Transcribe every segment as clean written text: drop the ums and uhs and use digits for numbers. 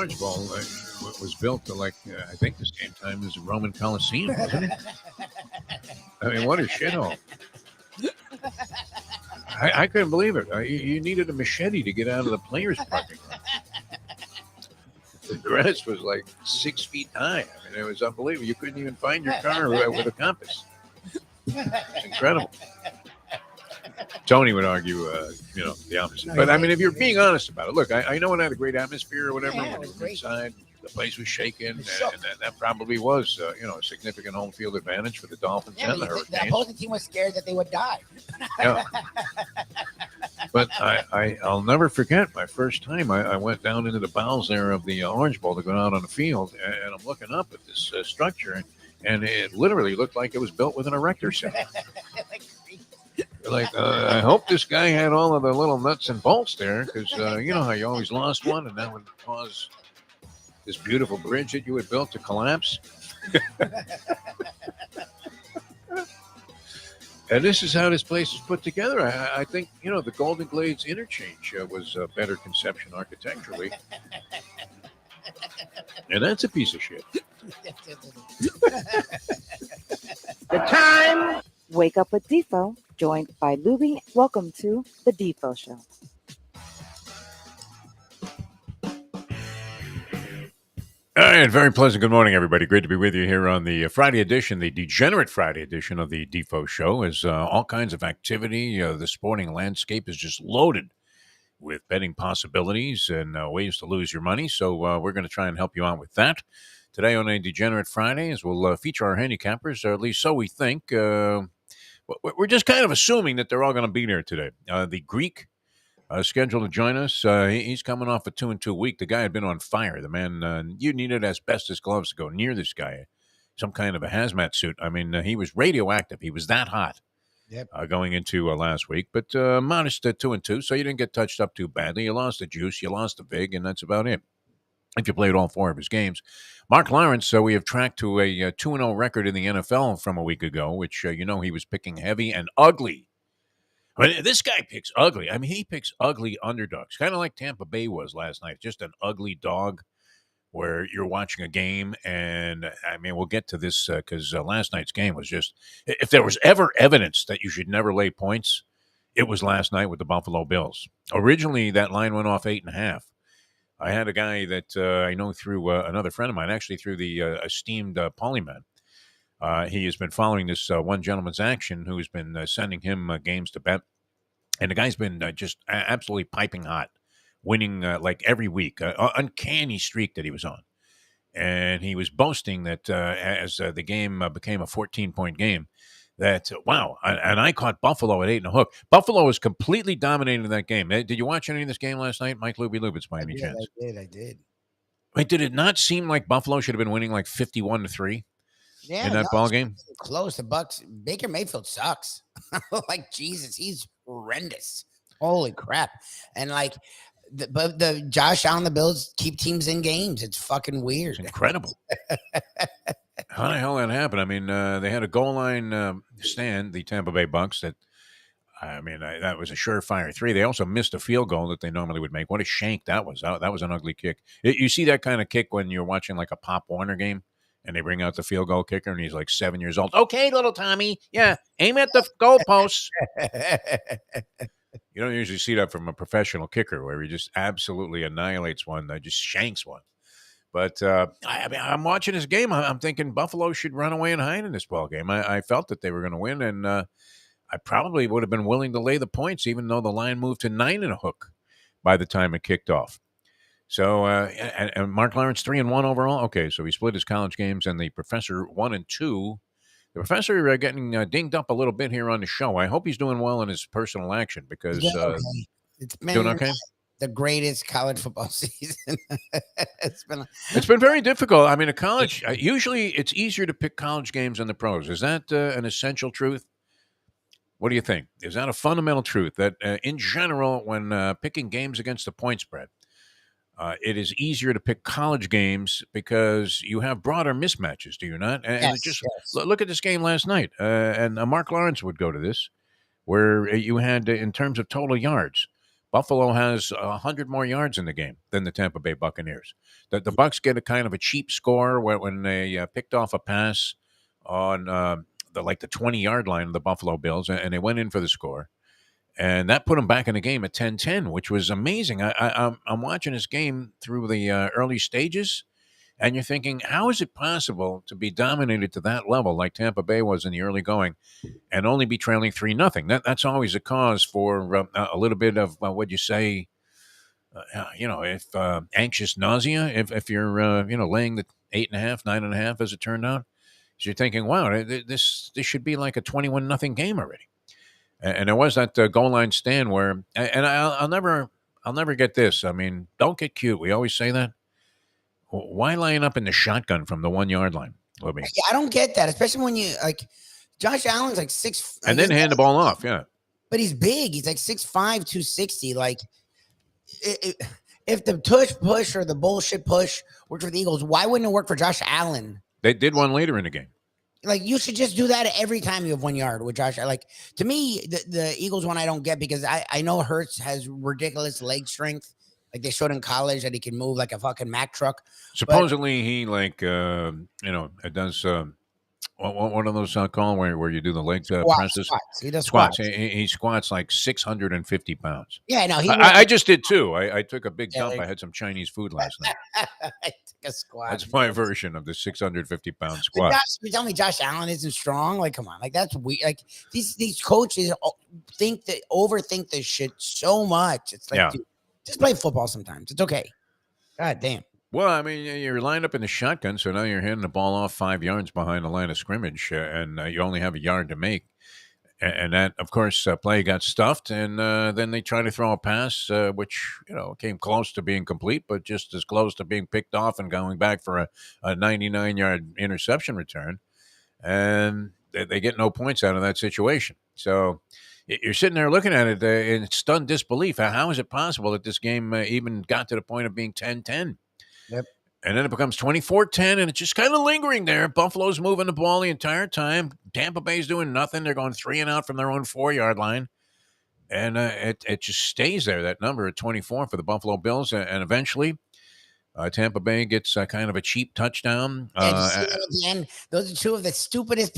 Orange Bowl was built to I think the same time as the Roman Coliseum, wasn't it? I mean, what a shithole. I couldn't believe it. You needed a machete to get out of the players' parking lot. The grass was like 6 feet high. I mean, it was unbelievable. You couldn't even find your car with a compass. It's incredible. Tony would argue, the opposite. But I mean, if you're being honest about it, look, I know it had a great atmosphere or whatever when you were inside. The place was shaking, and that probably was, a significant home field advantage for the Dolphins and the Hurricanes. The opposing team was scared that they would die. Yeah. But I'll never forget my first time. I went down into the bowels there of the Orange Bowl to go out on the field, and I'm looking up at this structure, and it literally looked like it was built with an erector set. I hope this guy had all of the little nuts and bolts there, because you know how you always lost one, and that would cause this beautiful bridge that you had built to collapse. And this is how this place is put together. I think, the Golden Glades interchange was a better conception architecturally. And that's a piece of shit. The time. Wake up with Defo, joined by Lubie. Welcome to the Defo Show. All right, very pleasant. Good morning, everybody. Great to be with you here on the Friday edition, the Degenerate Friday edition of the Defo Show. As all kinds of activity, the sporting landscape is just loaded with betting possibilities and ways to lose your money. So we're going to try and help you out with that. Today on a Degenerate Friday, as we'll feature our handicappers, or at least so we think. We're just kind of assuming that they're all going to be there today. The Greek scheduled to join us. He's coming off a 2-2 week. The guy had been on fire. The man, you needed asbestos gloves to go near this guy. Some kind of a hazmat suit. I mean, he was radioactive. He was that hot. Yep. Going into last week. But modest 2-2, so you didn't get touched up too badly. You lost the juice, you lost the vig, and that's about it. If you played all 4 of his games. Mark Lawrence, we have tracked to a 2-0 record in the NFL from a week ago, which, he was picking heavy and ugly. I mean, this guy picks ugly. I mean, he picks ugly underdogs, kind of like Tampa Bay was last night. Just an ugly dog where you're watching a game. And, I mean, we'll get to this because last night's game was just – if there was ever evidence that you should never lay points, it was last night with the Buffalo Bills. Originally, that line went off 8.5. I had a guy that I know through another friend of mine, actually through the esteemed Polyman. He has been following this one gentleman's action who's been sending him games to bet. And the guy's been just absolutely piping hot, winning like every week. Uncanny streak that he was on. And he was boasting that as the game became a 14-point game, that, wow, and I caught Buffalo at 8 1/2. Buffalo was completely dominating that game. Did you watch any of this game last night, Mike Lubie, by any chance? I did. Wait, did it not seem like Buffalo should have been winning like 51-3 in that ball game? Close. The Bucks. Baker Mayfield sucks. Like, Jesus, he's horrendous. Holy crap. And like, the Josh Allen, the Bills keep teams in games. It's fucking weird. It's incredible. How the hell that happened? I mean, they had a goal line stand, the Tampa Bay Bucks, that was a surefire 3. They also missed a field goal that they normally would make. What a shank that was. That was an ugly kick. You see that kind of kick when you're watching like a Pop Warner game and they bring out the field goal kicker and he's like 7 years old. Okay, little Tommy. Yeah, aim at the goalposts. You don't usually see that from a professional kicker where he just absolutely annihilates one, just shanks one. But I'm watching this game. I'm thinking Buffalo should run away and hide in this ball game. I felt that they were going to win, and I probably would have been willing to lay the points, even though the line moved to 9 1/2 by the time it kicked off. So, and Mark Lawrence 3-1 overall. Okay, so he split his college games, and the professor 1-2. The professor getting dinged up a little bit here on the show. I hope he's doing well in his personal action because it's been doing okay. The greatest college football season. It's been very difficult. I mean, a college usually it's easier to pick college games than the pros. Is that an essential truth? What do you think? Is that a fundamental truth that in general, when picking games against the point spread, it is easier to pick college games because you have broader mismatches, do you not? And yes. Look at this game last night. And Mark Lawrence would go to this, where you had, in terms of total yards, Buffalo has 100 more yards in the game than the Tampa Bay Buccaneers. The Bucs get a kind of a cheap score when they picked off a pass on the 20-yard line of the Buffalo Bills, and they went in for the score. And that put them back in the game at 10-10, which was amazing. I'm watching this game through the early stages, and you're thinking, how is it possible to be dominated to that level like Tampa Bay was in the early going and only be trailing 3-0? That's always a cause for a little bit of, what'd you say, if anxious nausea, if you're, laying the 8.5, 9.5, as it turned out. So you're thinking, wow, this should be like a 21-0 game already. And there was that goal line stand where, and I'll never get this. I mean, don't get cute. We always say that. Why line up in the shotgun from the 1-yard line, Libby? Yeah, I don't get that, especially when you like Josh Allen's like 6, and then hand the ball off. Yeah, but he's big. He's like 6'5", 260. Like, if the tush push or the bullshit push worked for the Eagles, why wouldn't it work for Josh Allen? They did one later in the game. Like, you should just do that every time you have 1 yard with Josh. Like, to me, the Eagles one I don't get, because I know Hurts has ridiculous leg strength. Like they showed in college that he can move like a fucking Mack truck. Supposedly he it does what are those called where you do the leg presses? Squats. He does squats. squats. He squats like 650 pounds. Yeah, no, I just did too. I took a big dump. like, I had some Chinese food last night. I took a squat. That's my version of the 650-pound squat. You tell me Josh Allen isn't strong? Like, come on, like that's weird. Like these coaches overthink this shit so much. It's like, dude, just play football sometimes. It's okay. God damn. Well, I mean, you're lined up in the shotgun, so now you're handing the ball off 5 yards behind the line of scrimmage, and you only have a yard to make. And that, of course, play got stuffed, and then they try to throw a pass, which, came close to being complete, but just as close to being picked off and going back for a 99-yard interception return. And they get no points out of that situation. So you're sitting there looking at it in stunned disbelief. How is it possible that this game even got to the point of being 10-10? Yep. And then it becomes 24-10, and it's just kind of lingering there. Buffalo's moving the ball the entire time. Tampa Bay's doing nothing. They're going 3 and out from their own 4-yard line. And it just stays there, that number at 24 for the Buffalo Bills. And eventually, Tampa Bay gets kind of a cheap touchdown. At the end, those are two of the stupidest.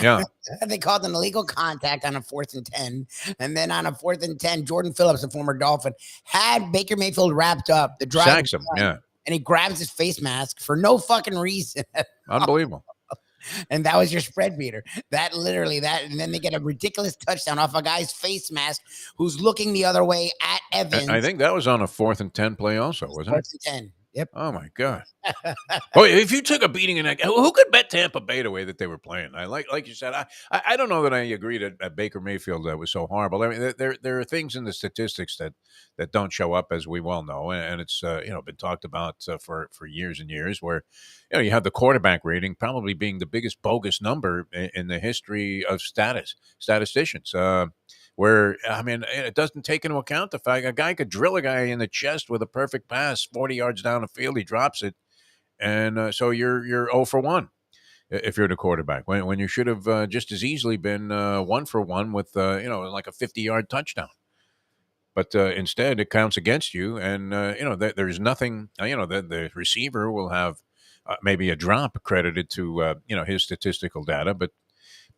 Yeah. They called an illegal contact on a 4th and 10. And then on a 4th and 10, Jordan Phillips, a former Dolphin, had Baker Mayfield wrapped up. The drive sacks him, yeah. And he grabs his face mask for no fucking reason. Unbelievable. And that was your spread beater. That literally that. And then they get a ridiculous touchdown off a guy's face mask who's looking the other way at Evans. I think that was on a 4th and 10 play also, wasn't it? 4th and 10. Yep. Oh, my God. Oh, if you took a beating in that, who could bet Tampa Bay the way that they were playing? Like you said, I don't know that I agree that Baker Mayfield was so horrible. I mean, there are things in the statistics that don't show up, as we well know, and it's been talked about for years and years. Where you have the quarterback rating probably being the biggest bogus number in the history of statisticians. Where, I mean, it doesn't take into account the fact a guy could drill a guy in the chest with a perfect pass 40 yards down the field. He drops it. And so you're 0 for 1 if you're the quarterback, when you should have just as easily been 1 for 1 with, like a 50-yard touchdown. But instead, it counts against you. And, there's nothing, the receiver will have maybe a drop credited to, his statistical data. But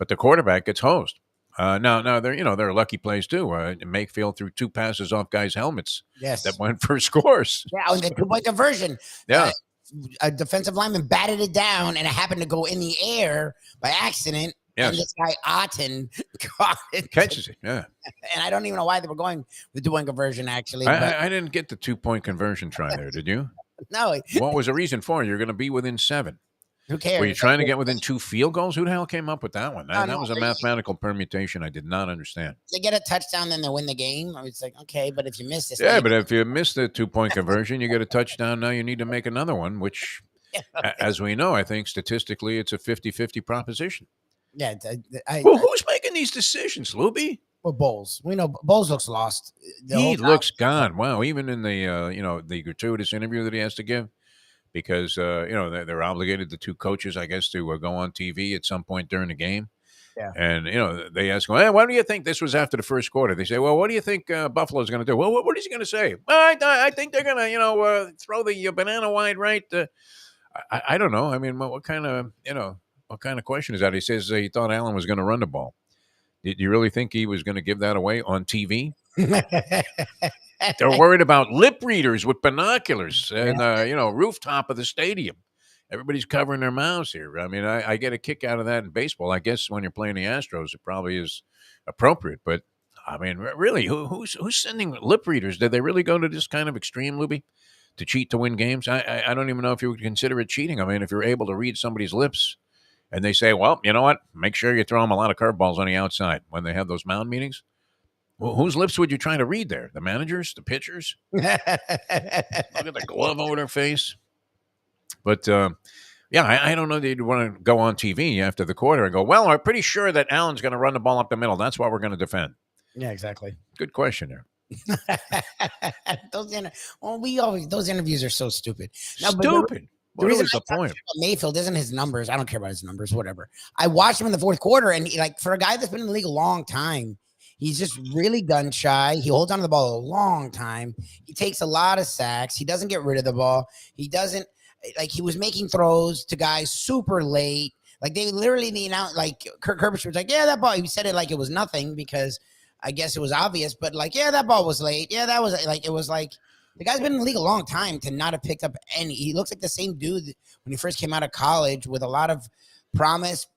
the quarterback gets hosed. Now there are lucky plays too. Mayfield threw 2 passes off guys' helmets. Yes. That went for scores. Yeah, on the 2-point conversion. Yeah. A defensive lineman batted it down, and it happened to go in the air by accident. Yes. And this guy Otten caught it. Catches it, yeah. And I don't even know why they were going with the 2-point conversion, actually. I didn't get the 2-point conversion try there, did you? No. What was the reason for it? You're going to be within 7. Who cares? Were you trying to get within 2 field goals? Who the hell came up with that one? That was a they- mathematical permutation I did not understand. They get a touchdown, then they win the game. I was like, okay, but if you miss this, Yeah, but if you miss the 2-point conversion, you get a touchdown. Now you need to make another one, which, as we know, I think statistically it's a 50-50 proposition. yeah, Well, who's making these decisions, Lubie? well, Bowles. We know Bowles looks lost. He looks gone. Wow, even in the the gratuitous interview that he has to give, because they're obligated, the 2 coaches, I guess, to go on TV at some point during the game. Yeah. And, they ask, well, what do you think? This was after the first quarter. They say, well, what do you think Buffalo's going to do? Well, what is he going to say? Well, I think they're going to, throw the banana wide right. I don't know. I mean, what kind of question is that? He says he thought Allen was going to run the ball. Did you really think he was going to give that away on TV? They're worried about lip readers with binoculars and, rooftop of the stadium. Everybody's covering their mouths here. I mean, I get a kick out of that in baseball. I guess when you're playing the Astros, it probably is appropriate. But, I mean, really, who's sending lip readers? Did they really go to this kind of extreme, Lubie, to cheat to win games? I don't even know if you would consider it cheating. I mean, if you're able to read somebody's lips and they say, well, you know what? Make sure you throw them a lot of curveballs on the outside when they have those mound meetings. Well, whose lips would you try to read there? The managers? The pitchers? Look at the glove over their face. But, I don't know that you'd want to go on TV after the quarter and go, well, I'm pretty sure that Allen's going to run the ball up the middle. That's what we're going to defend. Yeah, exactly. Good question there. those interviews are so stupid. No, Stupid. What was the point? Mayfield isn't his numbers. I don't care about his numbers, whatever. I watched him in the fourth quarter, and for a guy that's been in the league a long time, he's just really gun shy. He holds onto the ball a long time. He takes a lot of sacks. He doesn't get rid of the ball. He doesn't he was making throws to guys super late. Like they literally Kirk Herbstreit was like, yeah, that ball. He said it like it was nothing because I guess it was obvious, but that ball was late. Yeah, that was it was like the guy's been in the league a long time to not have picked up any. He looks like the same dude when he first came out of college with a lot of promise,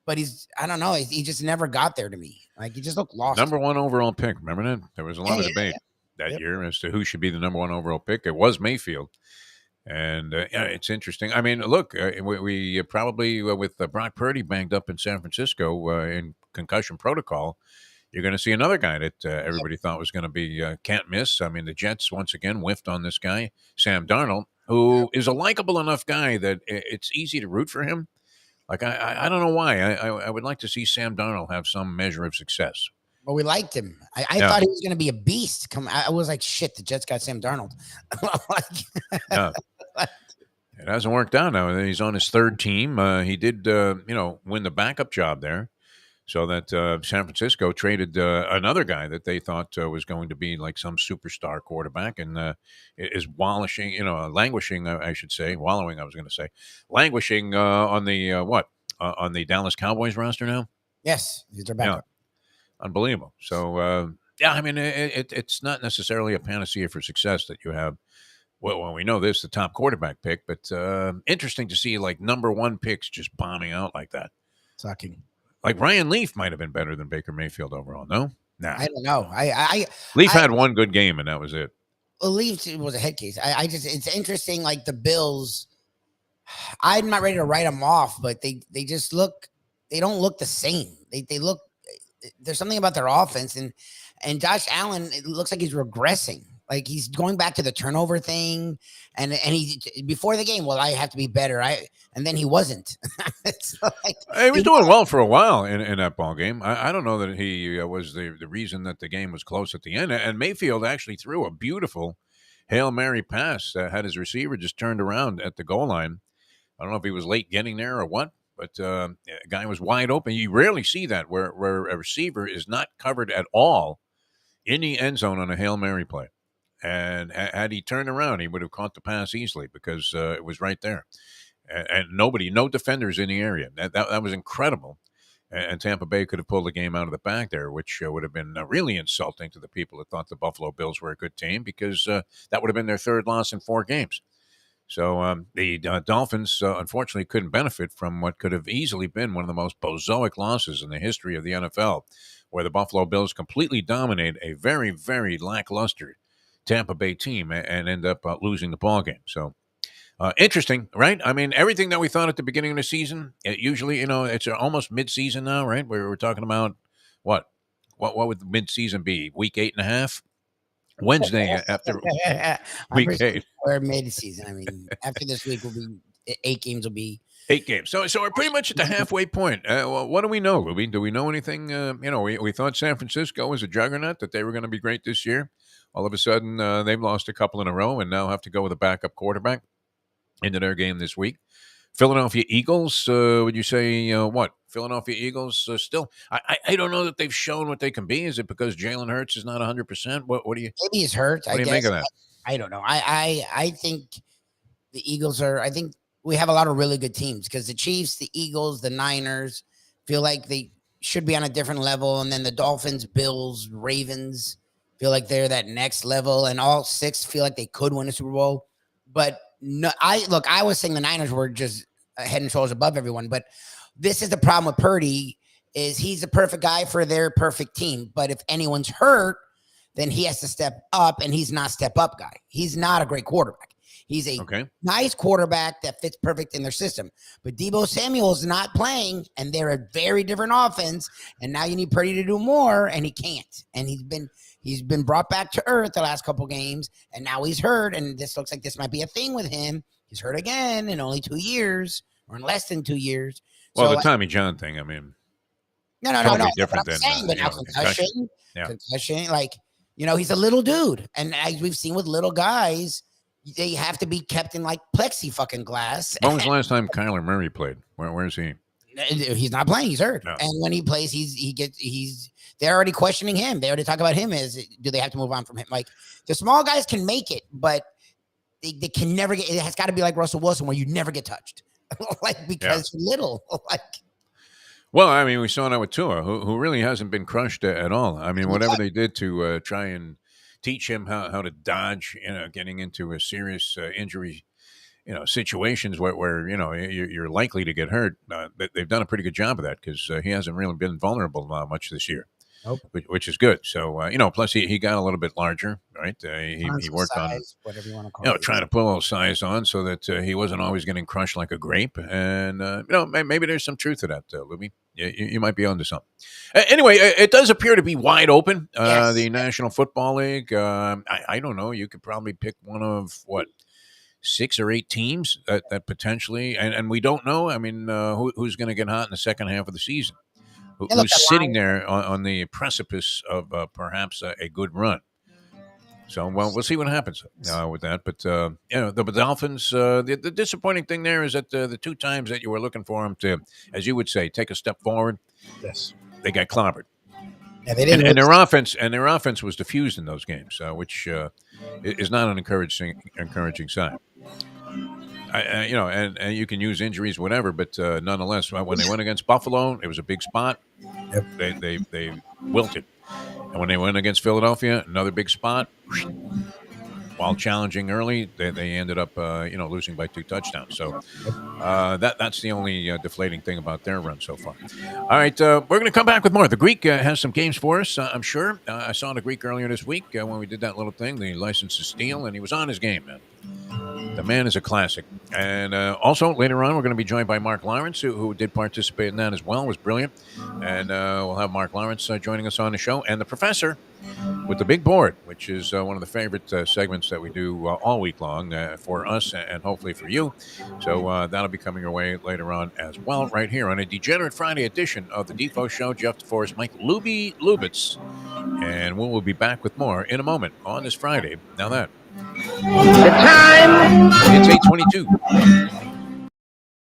but I don't know. He just never got there to me. Like he just looked lost. Number 1 overall pick. Remember that? There was a lot of debate that year as to who should be the number 1 overall pick. It was Mayfield. And it's interesting. I mean, look, we probably with Brock Purdy banged up in San Francisco in concussion protocol, you're going to see another guy that everybody thought was going to be can't miss. I mean, the Jets once again whiffed on this guy, Sam Darnold, who is a likable enough guy that it's easy to root for him. Like I don't know why. I would like to see Sam Darnold have some measure of success. Well, we liked him. I thought he was going to be a beast. I was like, shit, the Jets got Sam Darnold. It hasn't worked out now. He's on his third team. He did, win the backup job there. So that San Francisco traded another guy that they thought was going to be like some superstar quarterback and is languishing, I should say. Wallowing, I was going to say. Languishing on the, on the Dallas Cowboys roster now? Yes, he's their backup. Yeah. Unbelievable. So, I mean, it's not necessarily a panacea for success that you have. Well, we know this, the top quarterback pick, but interesting to see like number 1 picks just bombing out like that. Sucking. Like Ryan Leaf might have been better than Baker Mayfield overall. No? Nah. I don't know. Leaf had one good game, and that was it. Well, Leaf was a head case. It's interesting, like the Bills, I'm not ready to write them off, but they don't look the same. They look, there's something about their offense, and Josh Allen, it looks like he's regressing. Like he's going back to the turnover thing, and he before the game. Well, I have to be better. And then he wasn't. He was doing well for a while in that ball game. I don't know that he was the reason that the game was close at the end. And Mayfield actually threw a beautiful Hail Mary pass that had his receiver just turned around at the goal line. I don't know if he was late getting there or what, but a guy was wide open. You rarely see that where a receiver is not covered at all in the end zone on a Hail Mary play. And had he turned around, he would have caught the pass easily because it was right there. And no defenders in the area. That was incredible. And Tampa Bay could have pulled the game out of the bag there, which would have been really insulting to the people that thought the Buffalo Bills were a good team because that would have been their third loss in 4 games. So the Dolphins, unfortunately, couldn't benefit from what could have easily been one of the most bozoic losses in the history of the NFL, where the Buffalo Bills completely dominate a very, very lackluster Tampa Bay team and end up losing the ball game. So interesting, right? I mean, everything that we thought at the beginning of the season, usually, it's almost mid-season now, right? Where we're talking about what would mid-season be? Week 8.5? Wednesday after week 8. Or mid-season. I mean, after this week will be 8 games will be 8 games. So we're pretty much at the halfway point. What do we know, Lubie? Do we know anything? We thought San Francisco was a juggernaut, that they were going to be great this year. All of a sudden, they've lost a couple in a row and now have to go with a backup quarterback into their game this week. Philadelphia Eagles, would you say, Philadelphia Eagles still. I don't know that they've shown what they can be. Is it because Jalen Hurts is not 100%? What do you Maybe he's hurt. what do you make of that? I don't know. I think the Eagles are. I think we have a lot of really good teams because the Chiefs, the Eagles, the Niners feel like they should be on a different level, and then the Dolphins, Bills, Ravens feel like they're that next level, and all six feel like they could win a Super Bowl. But no, I was saying the Niners were just head and shoulders above everyone, but this is the problem with Purdy is he's the perfect guy for their perfect team. But if anyone's hurt, then he has to step up, and he's not step up guy. He's not a great quarterback. He's a nice quarterback that fits perfect in their system. But Deebo Samuel's not playing, and they're a very different offense. And now you need Purdy to do more, and he can't. And he's been brought back to earth the last couple games, and now he's hurt. And this looks like this might be a thing with him. He's hurt again in only 2 years, or in less than 2 years. Well, so, the Tommy John thing, I mean, no. different than but now concussion, like he's a little dude, and as we've seen with little guys. They have to be kept in like plexi fucking glass. When was the last time Kyler Murray played? Where is he? He's not playing. He's hurt. No. And when he plays, they're already questioning him. They already talk about him do they have to move on from him? Like the small guys can make it, but they can never get, it has got to be like Russell Wilson where you never get touched. because you're little. Well, I mean, we saw that with Tua, who really hasn't been crushed at all. I mean, whatever they did to try and teach him how to dodge, getting into a serious injury, situations where you're likely to get hurt. They've done a pretty good job of that because he hasn't really been vulnerable much this year. Nope. Which is good. So, plus he got a little bit larger, right? He worked size, on, whatever you want to call it. trying to put a little size on so that he wasn't always getting crushed like a grape. And, maybe there's some truth to that, Lubie. You might be onto something. Anyway, it does appear to be wide open, the National Football League. I don't know. You could probably pick one of, 6 or 8 teams that potentially, and we don't know. I mean, who's going to get hot in the second half of the season? Who's sitting there on the precipice of perhaps a good run. So, we'll see what happens with that. But, the Dolphins, the disappointing thing there is that the 2 times that you were looking for them to, as you would say, take a step forward, they got clobbered. Yeah, they didn't. And their offense was diffused in those games, which is not an encouraging sign. And you can use injuries, whatever, but nonetheless, when they went against Buffalo, it was a big spot. Yep. They wilted. And when they went against Philadelphia, another big spot. While challenging early, they ended up losing by 2 touchdowns. So that's the only deflating thing about their run so far. All right, we're going to come back with more. The Greek has some games for us, I'm sure. I saw the Greek earlier this week when we did that little thing, the License to Steal, and he was on his game, man. The man is a classic. And also, later on, we're going to be joined by Mark Lawrence, who did participate in that as well. It was brilliant. And we'll have Mark Lawrence joining us on the show. And the professor with the big board, which is one of the favorite segments that we do all week long for us and hopefully for you. So that'll be coming your way later on as well, right here on a Degenerate Friday edition of the Defo Show. Jeff DeForest, Mike Lubitz. And we will be back with more in a moment on this Friday. Now that. The time. It's 8:22.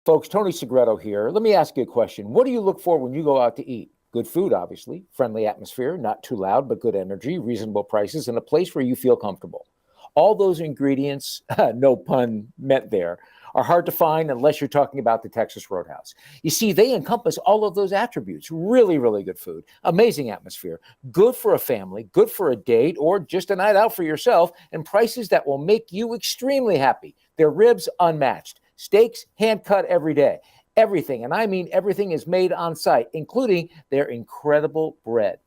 Folks, Tony Segreto here. Let me ask you a question. What do you look for when you go out to eat? Good food, obviously. Friendly atmosphere, not too loud, but good energy, reasonable prices, and a place where you feel comfortable. All those ingredients, no pun meant there, are hard to find unless you're talking about the Texas Roadhouse. You see, they encompass all of those attributes. Really, really good food, amazing atmosphere, good for a family, good for a date, or just a night out for yourself, and prices that will make you extremely happy. Their ribs, unmatched. Steaks, hand-cut every day. Everything, and I mean everything, is made on site, including their incredible bread.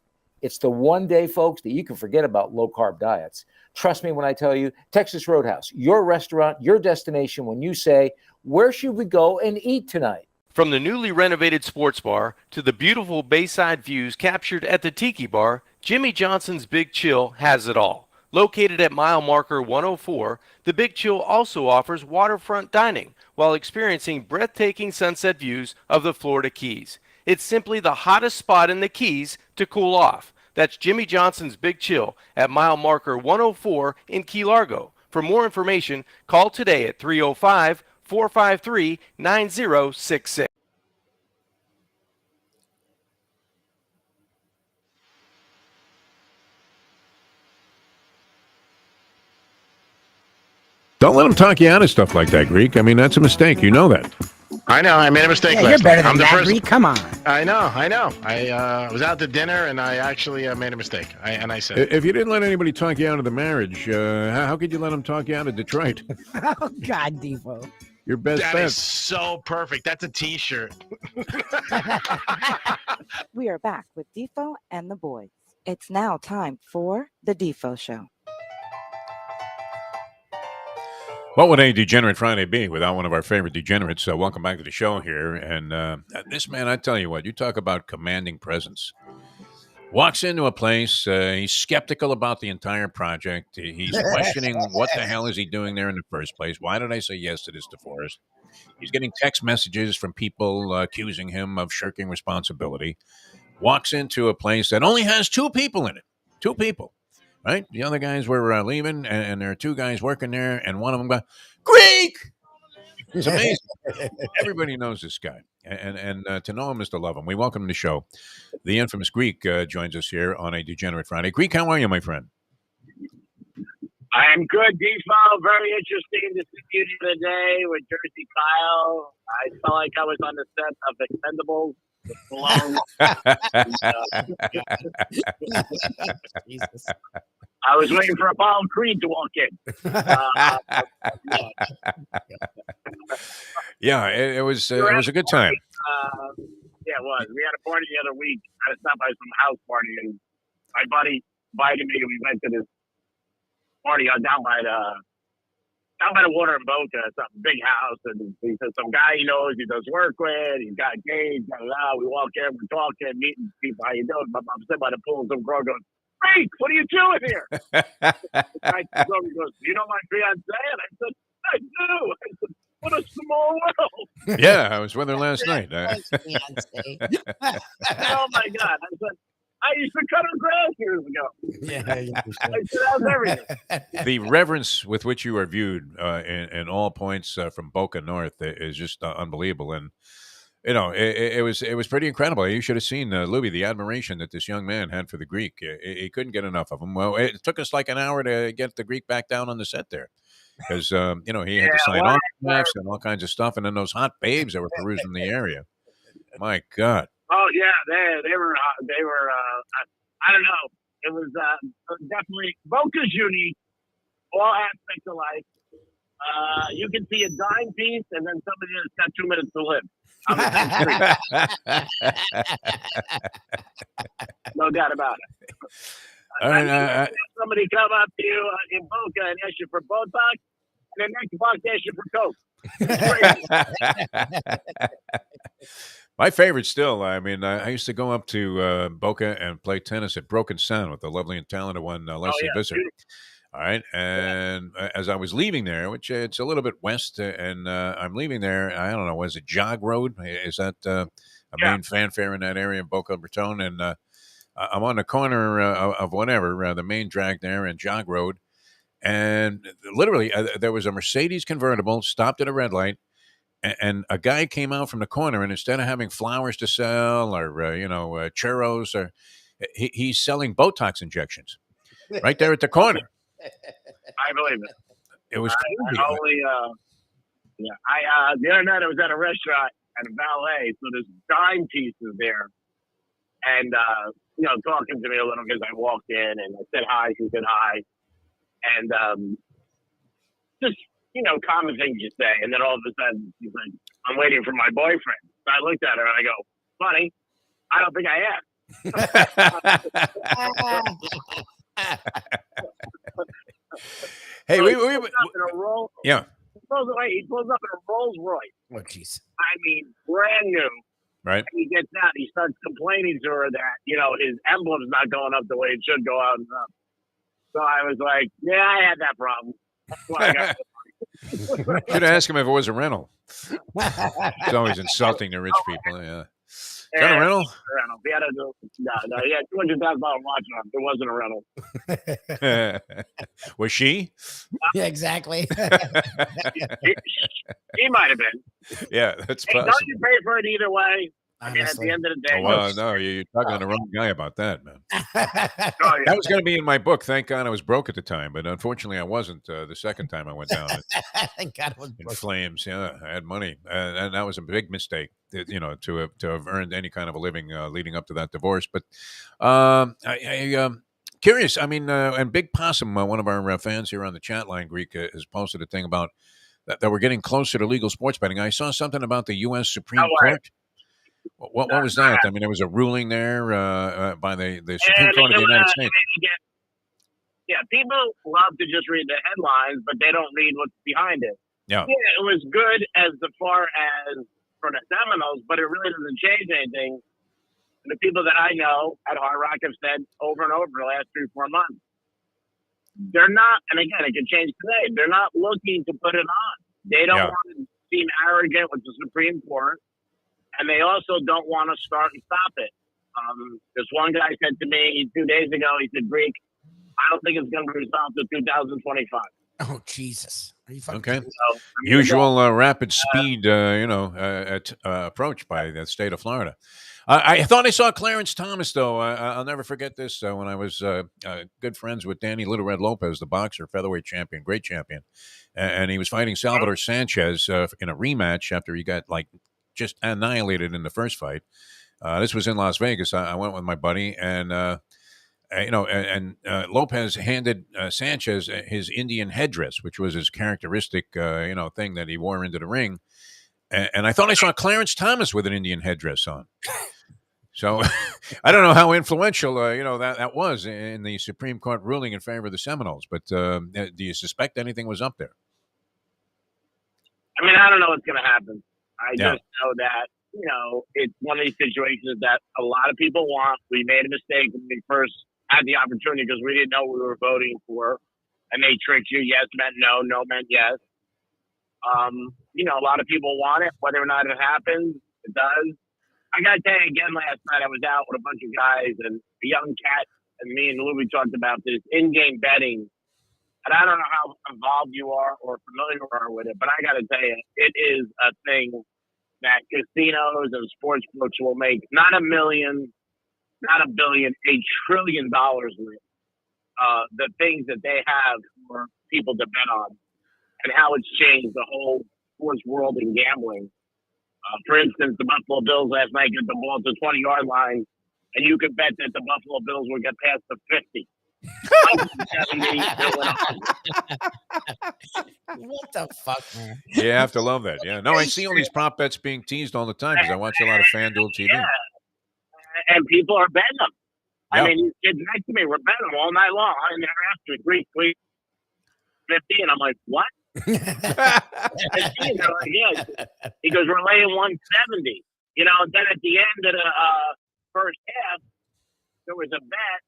It's the one day, folks, that you can forget about low-carb diets. Trust me when I tell you, Texas Roadhouse, your restaurant, your destination when you say, where should we go and eat tonight? From the newly renovated sports bar to the beautiful bayside views captured at the Tiki Bar, Jimmy Johnson's Big Chill has it all. Located at mile marker 104, the Big Chill also offers waterfront dining while experiencing breathtaking sunset views of the Florida Keys. It's simply the hottest spot in the Keys to cool off. That's Jimmy Johnson's Big Chill at mile marker 104 in Key Largo. For more information, call today at 305-453-9066. Don't let them talk you out of stuff like that, Greek. I mean, that's a mistake. You know that. I know. I made a mistake Yeah, last you're better night. than that, Greek. Come on. I know. I was out to dinner and I actually made a mistake. I said, If you didn't let anybody talk you out of the marriage, how could you let them talk you out of Detroit? Oh, God, Defo. Your best that bet. is so perfect. That's a T-shirt. We are back with Defo and the boys. It's now time for the Defo Show. What would a Degenerate Friday be without one of our favorite degenerates? Welcome back to the show here. And this man, I tell you what, you talk about commanding presence. Walks into a place, he's skeptical about the entire project. He's questioning what the hell is he doing there in the first place? Why did I say yes to this DeForest? He's getting text messages from people accusing him of shirking responsibility. Walks into a place that only has 2 people in it. 2 people. Right? The other guys were leaving, and there are 2 guys working there, and one of them goes, Greek! It's amazing. Everybody knows this guy. And to know him is to love him. We welcome him to the show. The infamous Greek joins us here on a Degenerate Friday. Greek, how are you, my friend? I am good, Defo. Very interesting to see you today with Jersey Kyle. I felt like I was on the set of Expendables. Jesus. I was waiting for Apollo Creed to walk in. Yeah, it was a good time. Yeah, it was. We had a party the other week. I had to stop by some house party, and my buddy invited me, and we went to this party down by the water in Boca, some big house, and he said some guy he knows he does work with, he's got engaged, we walk in, we're talking, meeting people, how you doing? I'm sitting by the pool, and some girl goes, Greek, what are you doing here? The guy comes over, he goes, you know my fiance? And I said, I do. I said, what a small world. Yeah, I was with her last night. Oh my God. I said, I used to cut her grass years ago. Yeah, I said, how's everything? The reverence with which you are viewed in all points from Boca North is just unbelievable. And you know, it was pretty incredible. You should have seen Lubie, the admiration that this young man had for the Greek. He couldn't get enough of him. Well, it took us like an hour to get the Greek back down on the set there, because you know, he had to sign autographs and all kinds of stuff, and then those hot babes that were perusing the area. My God. Oh yeah, they were I don't know. It was definitely Boca's unique, all aspects of life. You can see a dime piece, and then somebody that's got 2 minutes to live. No doubt about it. All right, somebody come up to you in Boca and ask you for Botox, and the next box ask you for Coke. my favorite still. I mean, I used to go up to Boca and play tennis at Broken Sound with the lovely and talented one Leslie Visser. All right, and as I was leaving there, which it's a little bit west, and I'm leaving there. I don't know, was it Jog Road? Is that a main fanfare in that area of Boca Raton? And I'm on the corner of whatever the main drag there and Jog Road, and literally there was a Mercedes convertible stopped at a red light. And a guy came out from the corner, and instead of having flowers to sell or churros, or he's selling Botox injections right there at the corner. I believe it. It was the other night I was at a restaurant at a valet, so there's dime pieces there, and talking to me a little because I walked in and I said hi, she said hi, and just common things you say, and then all of a sudden she's like, I'm waiting for my boyfriend. So I looked at her and I go, funny, I don't think I am. Hey, so he pulls up in a Rolls Royce. Oh, jeez. I mean, brand new. Right. And he gets out. He starts complaining to her that his emblem's not going up the way it should go out and up. So I was like, yeah, I had that problem. That's why I got should ask him if it was a rental. It's always insulting to rich people. Yeah. Is that a rental? He had he had $200,000 watch on. It wasn't a rental. Was she? Yeah, exactly. He might have been. Yeah, that's possible. Don't you pay for it either way? I mean, at Honestly. the end of the day, No, you're talking to the wrong guy about that, man. oh, yeah. That was going to be in my book. Thank God I was broke at the time, but unfortunately I wasn't. The second time I went down Thank God it was in broke. flames. Yeah, I had money, and that was a big mistake. To have earned any kind of a living leading up to that divorce. But curious. I mean, and Big Possum, one of our fans here on the chat line, Greek, has posted a thing about that we're getting closer to legal sports betting. I saw something about the U.S. Supreme worry. Court. What was that? I mean, there was a ruling there by the Supreme And Court of the United States. Yeah, people love to just read the headlines, but they don't read what's behind it. Yeah. It was good as far as for the Seminoles, but it really doesn't change anything. And the people that I know at Hard Rock have said over and over the last 3-4 months, they're not, and again, it could change today, they're not looking to put it on. They don't want to seem arrogant with the Supreme Court, and they also don't want to start and stop it. This one guy said to me 2 days ago, he said, Greek, I don't think it's going to be resolved until 2025. Oh, Jesus. Are you fucking Okay. kidding? So, Usual rapid speed, approach by the state of Florida. I thought I saw Clarence Thomas, though. I'll never forget this. When I was good friends with Danny Little Red Lopez, the boxer, featherweight champion, great champion, and he was fighting Salvador Sanchez in a rematch after he got just annihilated in the first fight. This was in Las Vegas. I went with my buddy, and Lopez handed Sanchez his Indian headdress, which was his characteristic, thing that he wore into the ring. And I thought I saw Clarence Thomas with an Indian headdress on. So I don't know how influential, that was in the Supreme Court ruling in favor of the Seminoles. But do you suspect anything was up there? I mean, I don't know what's going to happen. I just know that, it's one of these situations that a lot of people want. We made a mistake when we first had the opportunity because we didn't know what we were voting for. And they tricked you. Yes meant no, no meant yes. A lot of people want it. Whether or not it happens, it does. I got to tell you again, last night I was out with a bunch of guys and a young cat and me and Lubie talked about this in-game betting. And I don't know how involved you are or familiar you are with it, but I got to tell you, it is a thing that casinos and sports books will make not $1 million, not $1 billion, $1 trillion with. The things that they have for people to bet on and how it's changed the whole sports world in gambling. For instance, the Buffalo Bills last night got the ball to the 20-yard line, and you could bet that the Buffalo Bills would get past the 50. 70, What the fuck, man? You have to love that. Yeah. No, I see all these prop bets being teased all the time because I watch a lot of FanDuel TV. Yeah. And people are betting them. Yeah. I mean, these kids next to me were betting them all night long. And they're after 350, and I'm like, what? And they're like, yeah. He goes, we're laying 170. And then at the end of the first half, there was a bet,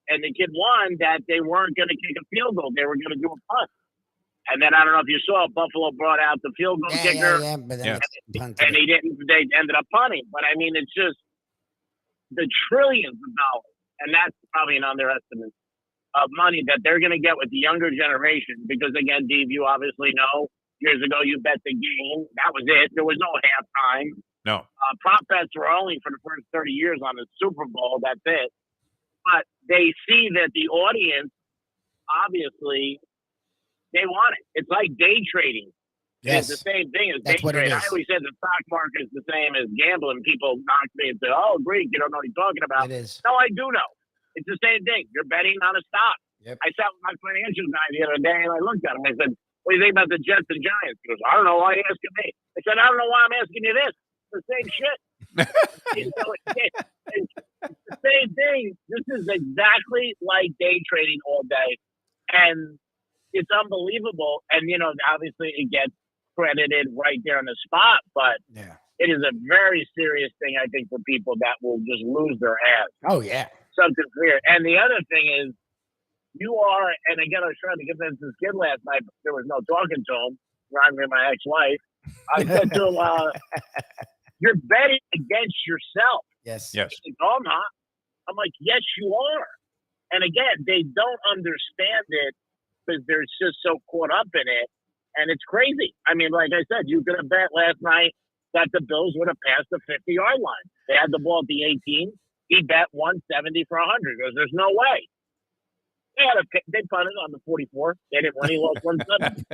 and the kid won that they weren't going to kick a field goal. They were going to do a punt. And then I don't know if you saw, Buffalo brought out the field goal kicker. But then and he didn't. They ended up punting. But I mean, it's just the trillions of dollars, and that's probably an underestimate of money that they're going to get with the younger generation. Because again, Dave, you obviously know, years ago you bet the game. That was it. There was no halftime. No. Prop bets were only for the first 30 years on the Super Bowl. That's it. But they see that the audience, obviously, they want it. It's like day trading. Yes. It's the same thing as That's day what it trading. is. I always said the stock market is the same as gambling. People knock me and say, oh, Greek, you don't know what you're talking about. It is. No, I do know. It's the same thing. You're betting on a stock. Yep. I sat with my financial guy the other day, and I looked at him. I said, what do you think about the Jets and Giants? He goes, I don't know. Why are you asking me? I said, I don't know why I'm asking you this. It's the same shit. It's the same thing. This is exactly like day trading all day. And it's unbelievable. And, obviously it gets credited right there on the spot. But it is a very serious thing, I think, for people that will just lose their ass. Oh, yeah. Something clear. And the other thing is, you are, and again, I was trying to get this kid last night, but there was no talking to him. Reminding me of my ex-wife. I said to him, you're betting against yourself. Yes. Yes. He's like, no, I'm not. I'm like, yes, you are. And again, they don't understand it because they're just so caught up in it. And it's crazy. I mean, like I said, you could have bet last night that the Bills would have passed the 50-yard line. They had the ball at the 18. He bet 170 for 100. He goes, there's no way. They punted on the 44. They didn't win. He lost 170.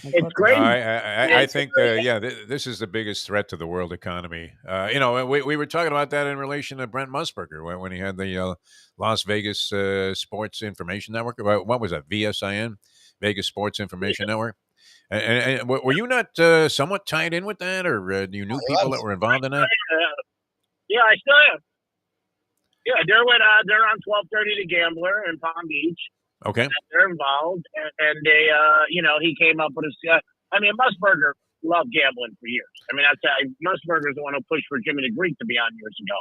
It's crazy. I think, this is the biggest threat to the world economy. We were talking about that in relation to Brent Musburger when he had the Las Vegas Sports Information Network. What was that? VSIN, Vegas Sports Information Network. And were you not somewhat tied in with that, or you knew people that were involved in that? Yeah, I still am. Yeah, they're on 1230 The Gambler in Palm Beach. Okay. And they're involved, and they, he came up with his. Musburger loved gambling for years. Musburger's the one who pushed for Jimmy the Greek to be on years ago,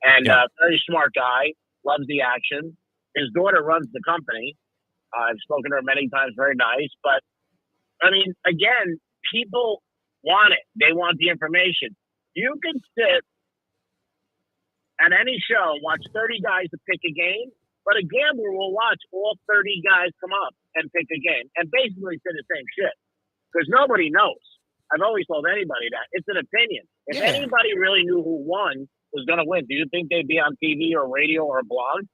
and very smart guy, loves the action. His daughter runs the company. I've spoken to her many times. Very nice, but again, people want it. They want the information. You can sit at any show, watch 30 guys to pick a game. But a gambler will watch all 30 guys come up and pick a game and basically say the same shit because nobody knows. I've always told anybody that. It's an opinion. If anybody really knew who won was going to win, do you think they'd be on TV or radio or a blog?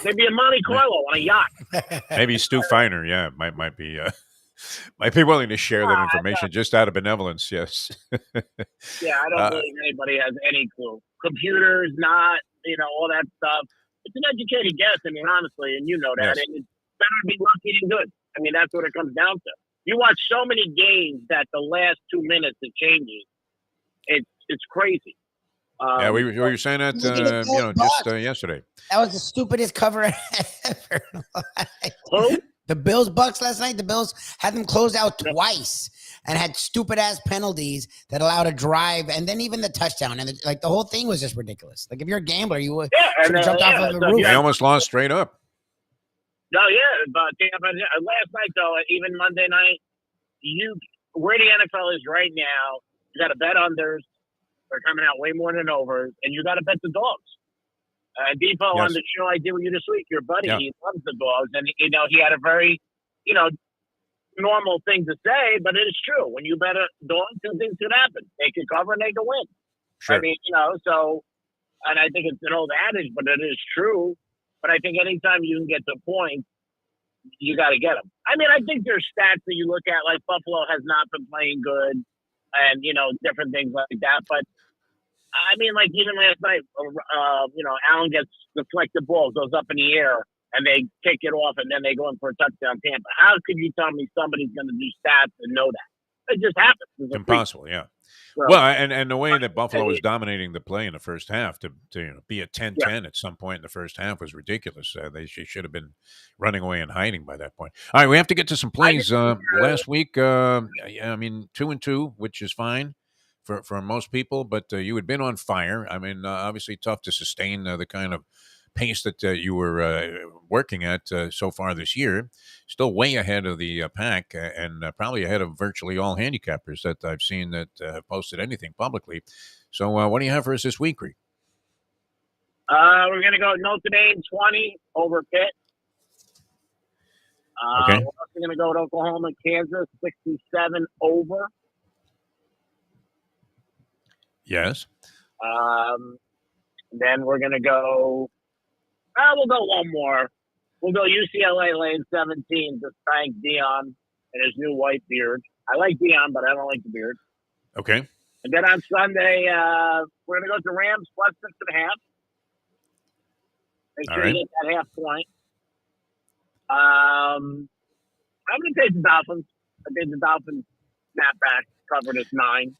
They'd be in Monte Carlo on a yacht. Maybe Stu Feiner, might be willing to share that information just out of benevolence, yes. Yeah, I don't believe anybody has any clue. Computers, not, all that stuff. It's an educated guess, honestly, and you know that. Yes. And it's better to be lucky than good. That's what it comes down to. You watch so many games that the last 2 minutes it changes. It's crazy. We were saying that, just yesterday. That was the stupidest cover ever. Who? The Bills Bucks last night. The Bills had them closed out twice and had stupid ass penalties that allowed a drive, and then even the touchdown, and the whole thing was just ridiculous. Like if you're a gambler, you would have jumped off of the roof. They almost lost straight up. No, but last night though, even Monday night, where the NFL is right now, you got to bet unders. They're coming out way more than overs, and you got to bet the dogs. Defo on the show I did with you this week, your buddy, he loves the dogs, and he had a very, normal thing to say, but it is true. When you bet a dog, two things could happen: they could cover and they could win. Sure. So, and I think it's an old adage, but it is true. But I think anytime you can get the points, you got to get them. I think there's stats that you look at, like Buffalo has not been playing good, and different things like that, but. Like even last night, Allen gets deflected balls, goes up in the air, and they kick it off, and then they go in for a touchdown Tampa. How could you tell me somebody's going to do stats and know that? It just happens. It's impossible, yeah. So, well, and the way that Buffalo was dominating the play in the first half to be at 10-10 at some point in the first half was ridiculous. They should have been running away and hiding by that point. All right, we have to get to some plays. Last week, 2-2, which is fine. For most people, but you had been on fire. Obviously tough to sustain the kind of pace that you were working at so far this year. Still way ahead of the pack and probably ahead of virtually all handicappers that I've seen that have posted anything publicly. So what do you have for us this week, Reed? We're going to go Notre Dame 20 over Pitt. Okay. We're also going to go to Oklahoma, Kansas 67 over. Yes. Then we're going to go, we'll go one more. We'll go UCLA lane 17 to thank Dion and his new white beard. I like Dion, but I don't like the beard. Okay. And then on Sunday, we're going to go to Rams plus 6.5. Make sure you get that half point. I'm going to take the Dolphins. I think the Dolphins snap back, covered at 9.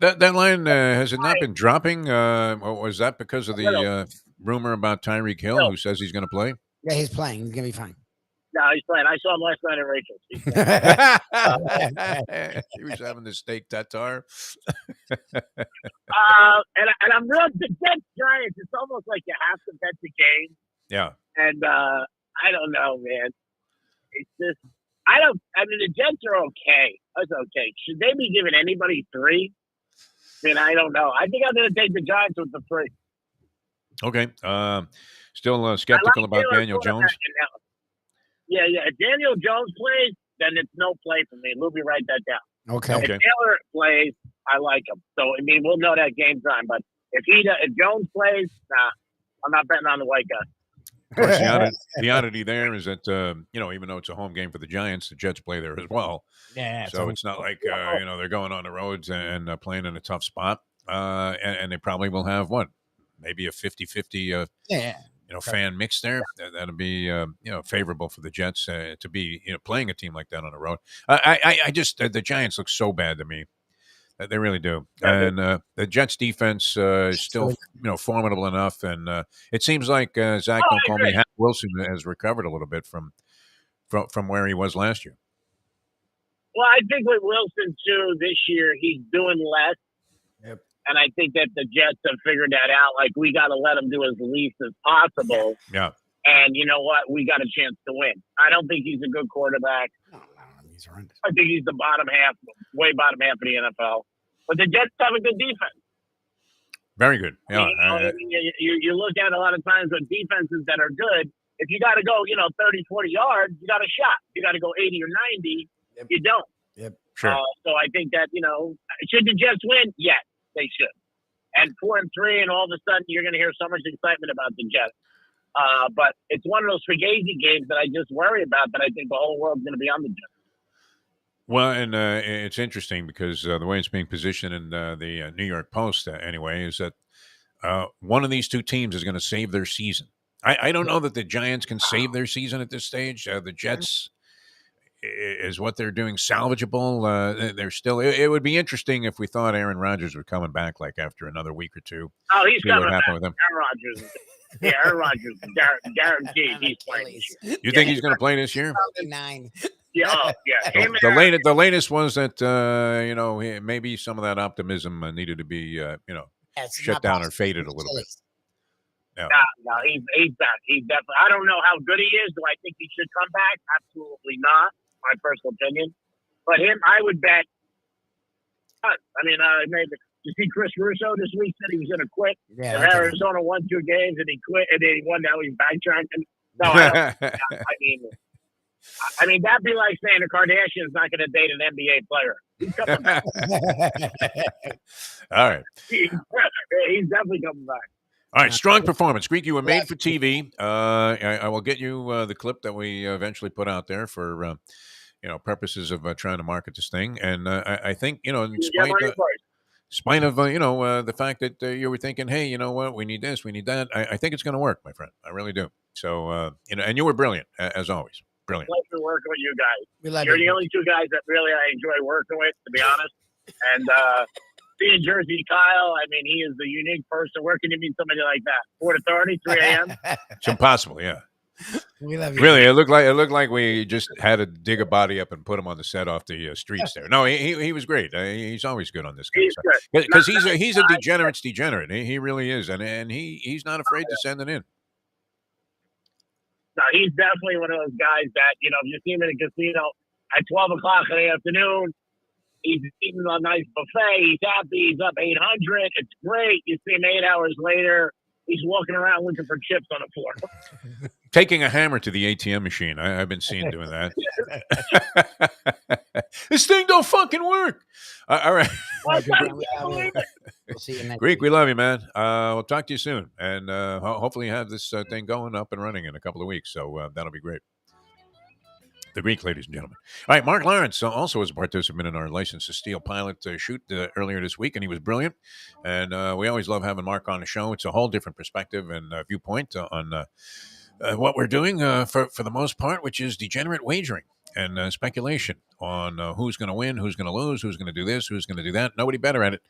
That line, has it not been dropping? Or was that because of the rumor about Tyreek Hill, who says he's going to play? Yeah, he's playing. He's going to be fine. No, he's playing. I saw him last night at Rachel's. He was having the steak tartare. And I'm real the Jets Giants. It's almost like you have to bet the game. Yeah. And I don't know, man. It's just the Jets are okay. That's okay. Should they be giving anybody 3? I don't know. I think I'm going to take the Giants with the 3. Okay. Still skeptical about Daniel Jones? Yeah. If Daniel Jones plays, then it's no play for me. Lubie, write that down. Okay. If Taylor plays, I like him. So I mean, we'll know that game time. But if Jones plays, nah, I'm not betting on the white guy. Of course, the oddity there is that even though it's a home game for the Giants, the Jets play there as well. Yeah. So it's not like they're going on the roads and playing in a tough spot. And they probably will have maybe a 50-50 fan mix there. That'll be favorable for the Jets to be playing a team like that on the road. I just the Giants look so bad to me. They really do. And the Jets defense is still formidable enough. And it seems like Zach don't call me Wilson has recovered a little bit from where he was last year. Well, I think with Wilson too this year, he's doing less. Yep. And I think that the Jets have figured that out. Like, we got to let him do as least as possible. Yeah. And you know what? We got a chance to win. I don't think he's a good quarterback. No, he's horrendous. I think he's the way bottom half of the NFL. But the Jets have a good defense. Very good. Yeah. You look at a lot of times with defenses that are good, if you got to go, 30, 40 yards, you got a shot. You got to go 80 or 90, you don't. Yep. Sure. So I think that, should the Jets win? Yes, they should. And 4-3, and all of a sudden you're going to hear so much excitement about the Jets. But it's one of those Fugazi games that I just worry about, that I think the whole world's going to be on the Jets. Well, and it's interesting because the way it's being positioned in the New York Post, anyway, is that one of these two teams is going to save their season. I don't know that the Giants can save their season at this stage. The Jets is what they're doing salvageable. They're still. It would be interesting if we thought Aaron Rodgers was coming back like after another week or two. Oh, he's see coming what back. happened with him. Aaron Rodgers. Yeah, Aaron Rodgers, guaranteed he's playing. You think he's going to play this year? 9. Yeah, yeah. The latest was that maybe some of that optimism needed to be shut down or faded a little bit. Yeah. No, he's back. He's definitely. I don't know how good he is. Do I think he should come back? Absolutely not. My personal opinion. But him, I would bet. I mean, maybe. You see, Chris Russo this week said he was going to quit. Yeah, and Arizona won 2 games, and he quit, and then he won. Now he's backtracking. No, I mean, that'd be like saying a Kardashian's not going to date an NBA player. He's coming back. All right. He's definitely coming back. All right, strong performance. Greek, you were made for TV. I will get you the clip that we eventually put out there for, purposes of trying to market this thing. And I think, in spite of the fact that you were thinking, hey, you know what, we need this, we need that. I think it's going to work, my friend. I really do. So, and you were brilliant, as always. Brilliant. Pleasure working with you guys. You're the only 2 guys that really I enjoy working with, to be honest. And seeing Jersey Kyle, I mean, he is a unique person. Where can you meet somebody like that? Port Authority, 3 a.m. It's impossible, yeah. We love you. Really, it looked like we just had to dig a body up and put him on the set off the streets there. No, he was great. He's always good on this kind of stuff because he's a degenerate's degenerate. He really is, and he's not afraid to send it in. No, he's definitely one of those guys that, if you see him in a casino at 12 o'clock in the afternoon, he's eating a nice buffet. He's happy. He's up 800. It's great. You see him 8 hours later. He's walking around looking for chips on the floor. Taking a hammer to the ATM machine. I've been seeing doing that. This thing don't fucking work. All right. We'll see you next Greek, we love you, man. We'll talk to you soon. And hopefully you have this thing going up and running in a couple of weeks. So that'll be great. The Greek, ladies and gentlemen. All right, Mark Lawrence also was a participant in our License to Steal pilot shoot earlier this week, and he was brilliant. And we always love having Mark on the show. It's a whole different perspective and viewpoint on what we're doing for the most part, which is degenerate wagering and speculation on who's going to win, who's going to lose, who's going to do this, who's going to do that. Nobody better at it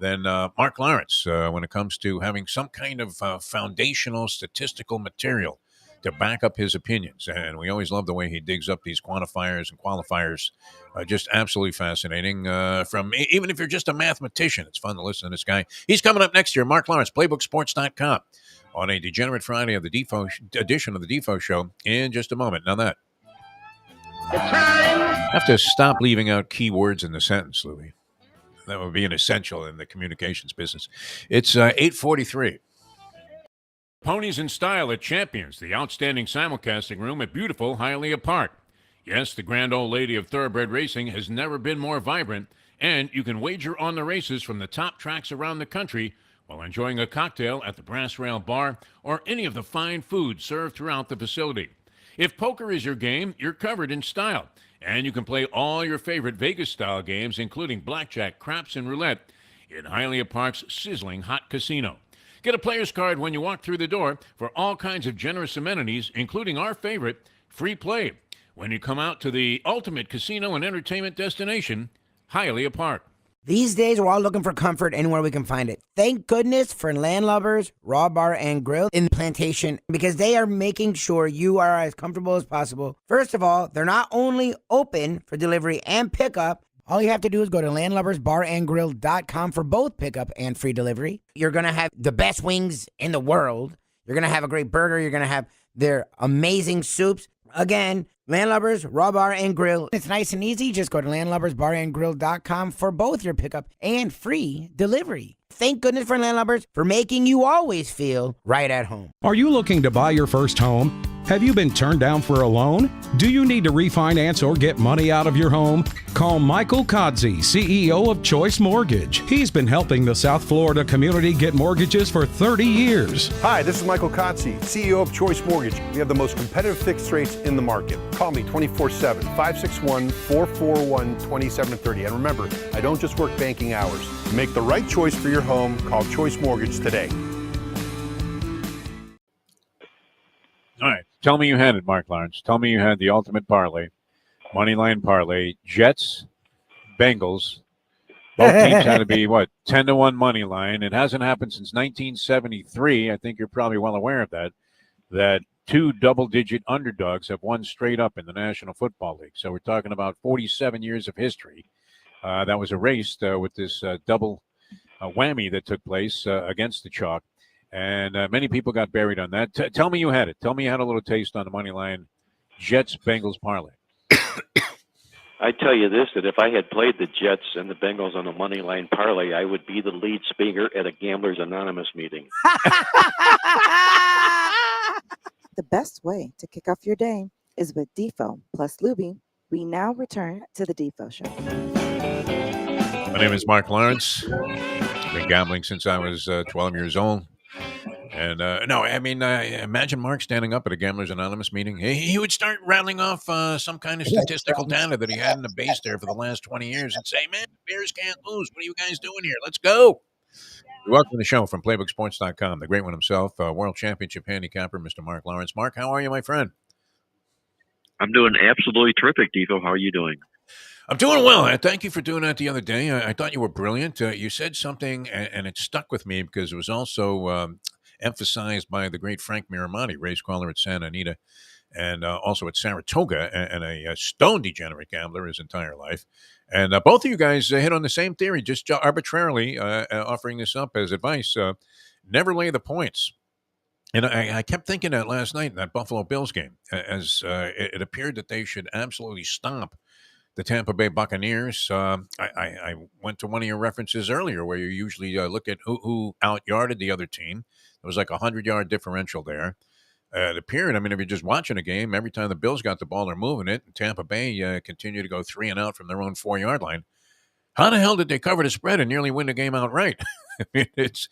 than Mark Lawrence when it comes to having some kind of foundational statistical material to back up his opinions. And we always love the way he digs up these quantifiers and qualifiers. Just absolutely fascinating. Even if you're just a mathematician, it's fun to listen to this guy. He's coming up next year. Mark Lawrence, PlaybookSports.com, on a Degenerate Friday of the Defo edition of the Defo Show in just a moment. Now that. I have to stop leaving out keywords in the sentence, Louie. That would be an essential in the communications business. It's 8:43. Ponies in Style at Champions, the outstanding simulcasting room at beautiful Hialeah Park. Yes, the grand old lady of thoroughbred racing has never been more vibrant, and you can wager on the races from the top tracks around the country while enjoying a cocktail at the Brass Rail Bar or any of the fine food served throughout the facility. If poker is your game, you're covered in style, and you can play all your favorite Vegas-style games, including blackjack, craps, and roulette, in Hialeah Park's sizzling hot casino. Get a player's card when you walk through the door for all kinds of generous amenities, including our favorite, free play, when you come out to the ultimate casino and entertainment destination, Hialeah Park. These days, we're all looking for comfort anywhere we can find it. Thank goodness for Landlubbers Raw Bar and Grill in Plantation, because they are making sure you are as comfortable as possible. First of all, they're not only open for delivery and pickup. All you have to do is go to landlubbersbarandgrill.com for both pickup and free delivery. You're going to have the best wings in the world. You're going to have a great burger. You're going to have their amazing soups. Again, Landlubbers, Raw Bar, and Grill. It's nice and easy. Just go to landlubbersbarandgrill.com for both your pickup and free delivery. Thank goodness for Landlubbers for making you always feel right at home. Are you looking to buy your first home? Have you been turned down for a loan? Do you need to refinance or get money out of your home? Call Michael Kodsey, CEO of Choice Mortgage. He's been helping the South Florida community get mortgages for 30 years. Hi, this is Michael Kodsey, CEO of Choice Mortgage. We have the most competitive fixed rates in the market. Call me 24/7, 561-441-2730. And remember, I don't just work banking hours. To make the right choice for your home, call Choice Mortgage today. All right. Tell me you had it, Mark Lawrence. Tell me you had the ultimate parlay, money line parlay, Jets, Bengals. Both teams had to be, 10-1 money line. It hasn't happened since 1973. I think you're probably well aware of that two double-digit underdogs have won straight up in the National Football League. So we're talking about 47 years of history. That was erased with this double whammy that took place against the chalk. And many people got buried on that. Tell me you had it. Tell me you had a little taste on the money line Jets-Bengals parlay. I tell you this, that if I had played the Jets and the Bengals on the money line parlay, I would be the lead speaker at a Gamblers Anonymous meeting. The best way to kick off your day is with Defo plus Lubie. We now return to the Defo Show. My name is Mark Lawrence. Been gambling since I was 12 years old. And imagine Mark standing up at a Gamblers Anonymous meeting. He would start rattling off some kind of statistical data that he had in the base there for the last 20 years and say, man, Bears can't lose. What are you guys doing here? Let's go. Welcome to the show from PlaybookSports.com, the great one himself, World Championship handicapper, Mr. Mark Lawrence. Mark, how are you, my friend? I'm doing absolutely terrific, Defo. How are you doing? I'm doing well. Thank you for doing that the other day. I thought you were brilliant. You said something, and it stuck with me because it was also emphasized by the great Frank Miramonte, race caller at Santa Anita, and also at Saratoga, and a stone degenerate gambler his entire life. And both of you guys hit on the same theory, just arbitrarily offering this up as advice. Never lay the points. And I kept thinking that last night in that Buffalo Bills game, as it appeared that they should absolutely stop the Tampa Bay Buccaneers. I went to one of your references earlier where you usually look at who out-yarded the other team. There was like a 100-yard differential there. It appeared, if you're just watching a game, every time the Bills got the ball, they're moving it, and Tampa Bay continued to go 3 and out from their own 4-yard line. How the hell did they cover the spread and nearly win the game outright? It's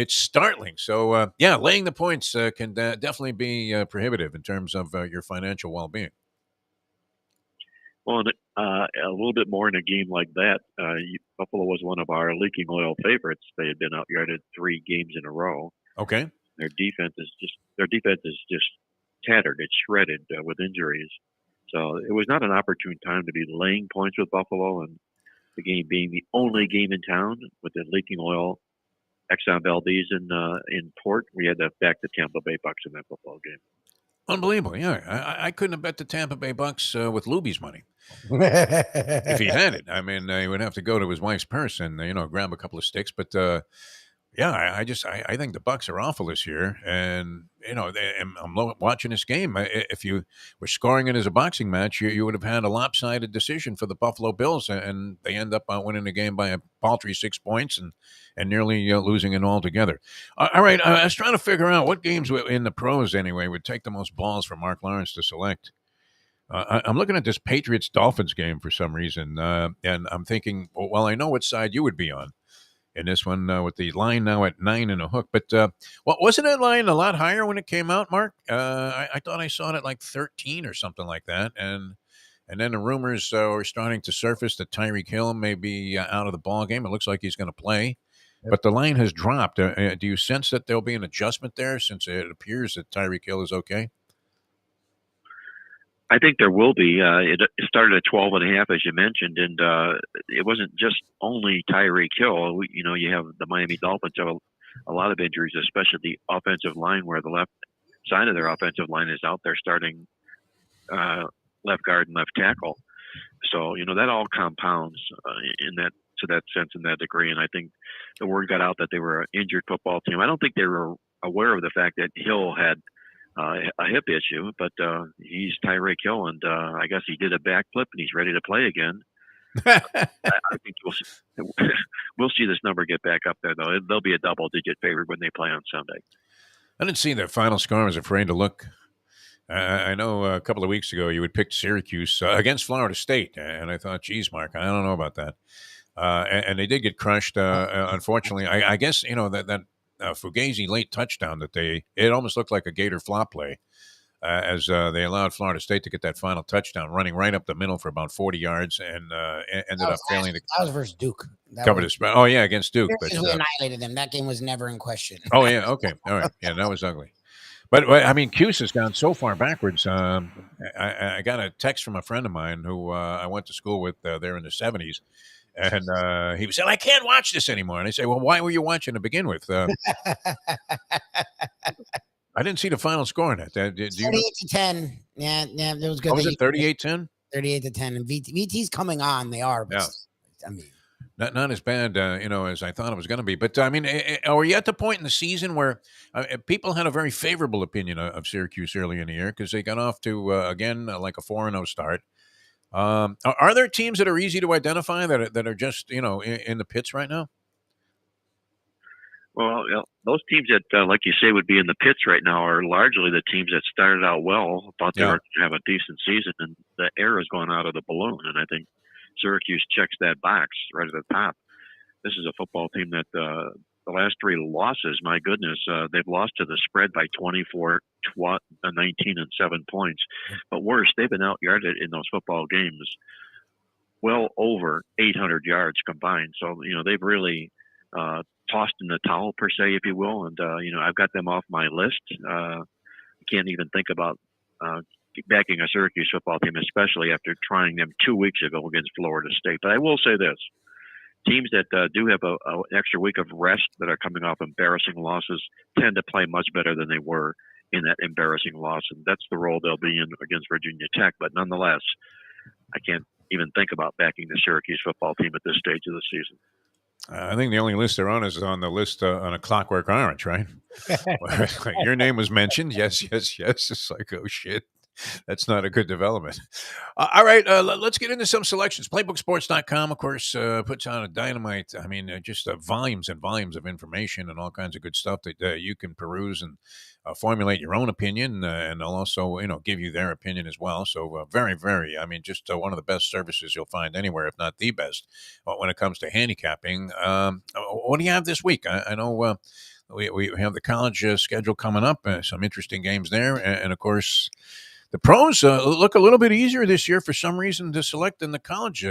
startling. So, laying the points can definitely be prohibitive in terms of your financial well-being. Well, a little bit more in a game like that. Buffalo was one of our leaking oil favorites. They had been out-yarded 3 games in a row. Okay. Their defense is just tattered. It's shredded with injuries. So it was not an opportune time to be laying points with Buffalo, and the game being the only game in town with the leaking oil, Exxon Valdez in port. We had to back the Tampa Bay Bucks in that football game. Unbelievable. Yeah. I couldn't have bet the Tampa Bay Bucks with Lubie's money. If he had it. He would have to go to his wife's purse and, grab a couple of sticks. But, I think the Bucks are awful this year. And, I'm watching this game. If you were scoring it as a boxing match, you would have had a lopsided decision for the Buffalo Bills. And they end up winning the game by a paltry 6 points and nearly losing it altogether. All right. I was trying to figure out what games in the pros, anyway, would take the most balls for Mark Lawrence to select. I'm looking at this Patriots Dolphins game for some reason, and I'm thinking, well, I know what side you would be on in this one with the line now at 9.5. But wasn't that line a lot higher when it came out, Mark? I thought I saw it at like 13 or something like that, and then the rumors were starting to surface that Tyreek Hill may be out of the ball game. It looks like he's going to play. But the line has dropped. Do you sense that there'll be an adjustment there since it appears that Tyreek Hill is okay? I think there will be. It started at 12.5, as you mentioned, and it wasn't just only Tyreek Hill. You have the Miami Dolphins have a lot of injuries, especially the offensive line, where the left side of their offensive line is out there starting left guard and left tackle. So that all compounds in that sense, in that degree. And I think the word got out that they were an injured football team. I don't think they were aware of the fact that Hill had a hip issue, but he's Tyreek Hill, and I guess he did a backflip and he's ready to play again. I think we'll see this number get back up there, though. They'll be a double-digit favorite when they play on Sunday. I didn't see their final score. I was afraid to look. I know a couple of weeks ago you had picked Syracuse against Florida State, and I thought, geez, Mark, I don't know about that. And they did get crushed, unfortunately. I guess, that Fugazi late touchdown it almost looked like a Gator flop play as they allowed Florida State to get that final touchdown, running right up the middle for about 40 yards, and ended up failing to. That was versus Duke. Cover the spread. Oh yeah, against Duke. But we annihilated them. That game was never in question. Oh yeah, okay, all right, yeah, that was ugly. But I mean, Cuse has gone so far backwards. I got a text from a friend of mine who I went to school with there in the 70s. And he said, I can't watch this anymore. And I say, well, why were you watching to begin with? I didn't see the final score in it. 38-10. Yeah, it was good. Was it 38-10? 38-10. And VT's coming on. They are. But yeah. I mean, not as bad, as I thought it was going to be. But, I mean, are we at the point in the season where people had a very favorable opinion of Syracuse early in the year because they got off to, again, like a 4-0 start? Are there teams that are easy to identify that are just in the pits right now? Well, those teams that, like you say, would be in the pits right now are largely the teams that started out well, thought they were going to have a decent season, and the air has gone out of the balloon. And I think Syracuse checks that box right at the top. This is a football team that the last 3 losses, my goodness, they've lost to the spread by 24, 19, and 7 points. But worse, they've been out-yarded in those football games well over 800 yards combined. So, they've really tossed in the towel, per se, if you will. And, I've got them off my list. I can't even think about backing a Syracuse football team, especially after trying them 2 weeks ago against Florida State. But I will say this. Teams that do have an extra week of rest that are coming off embarrassing losses tend to play much better than they were in that embarrassing loss. And that's the role they'll be in against Virginia Tech. But nonetheless, I can't even think about backing the Syracuse football team at this stage of the season. I think the only list they're on is on the list on A Clockwork Orange, right? Your name was mentioned. Yes. It's like, oh, shit. That's not a good development. All right, let's get into some selections. Playbooksports.com, of course, puts on a dynamite. I mean, just volumes and volumes of information and all kinds of good stuff that you can peruse and formulate your own opinion, and they'll also, give you their opinion as well. So very, very, I mean, just one of the best services you'll find anywhere, if not the best, when it comes to handicapping. What do you have this week? I know we have the college schedule coming up, some interesting games there, and of course, the pros look a little bit easier this year for some reason to select than the college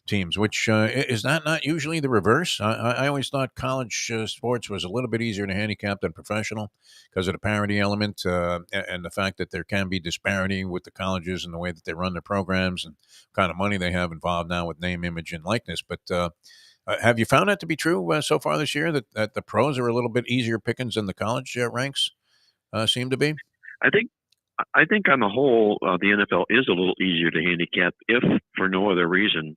teams, which is that not usually the reverse? I always thought college sports was a little bit easier to handicap than professional because of the parity element and the fact that there can be disparity with the colleges and the way that they run their programs and kind of money they have involved now with name, image, and likeness. But have you found that to be true so far this year, that the pros are a little bit easier pickings than the college ranks seem to be? I think on the whole, the NFL is a little easier to handicap if for no other reason.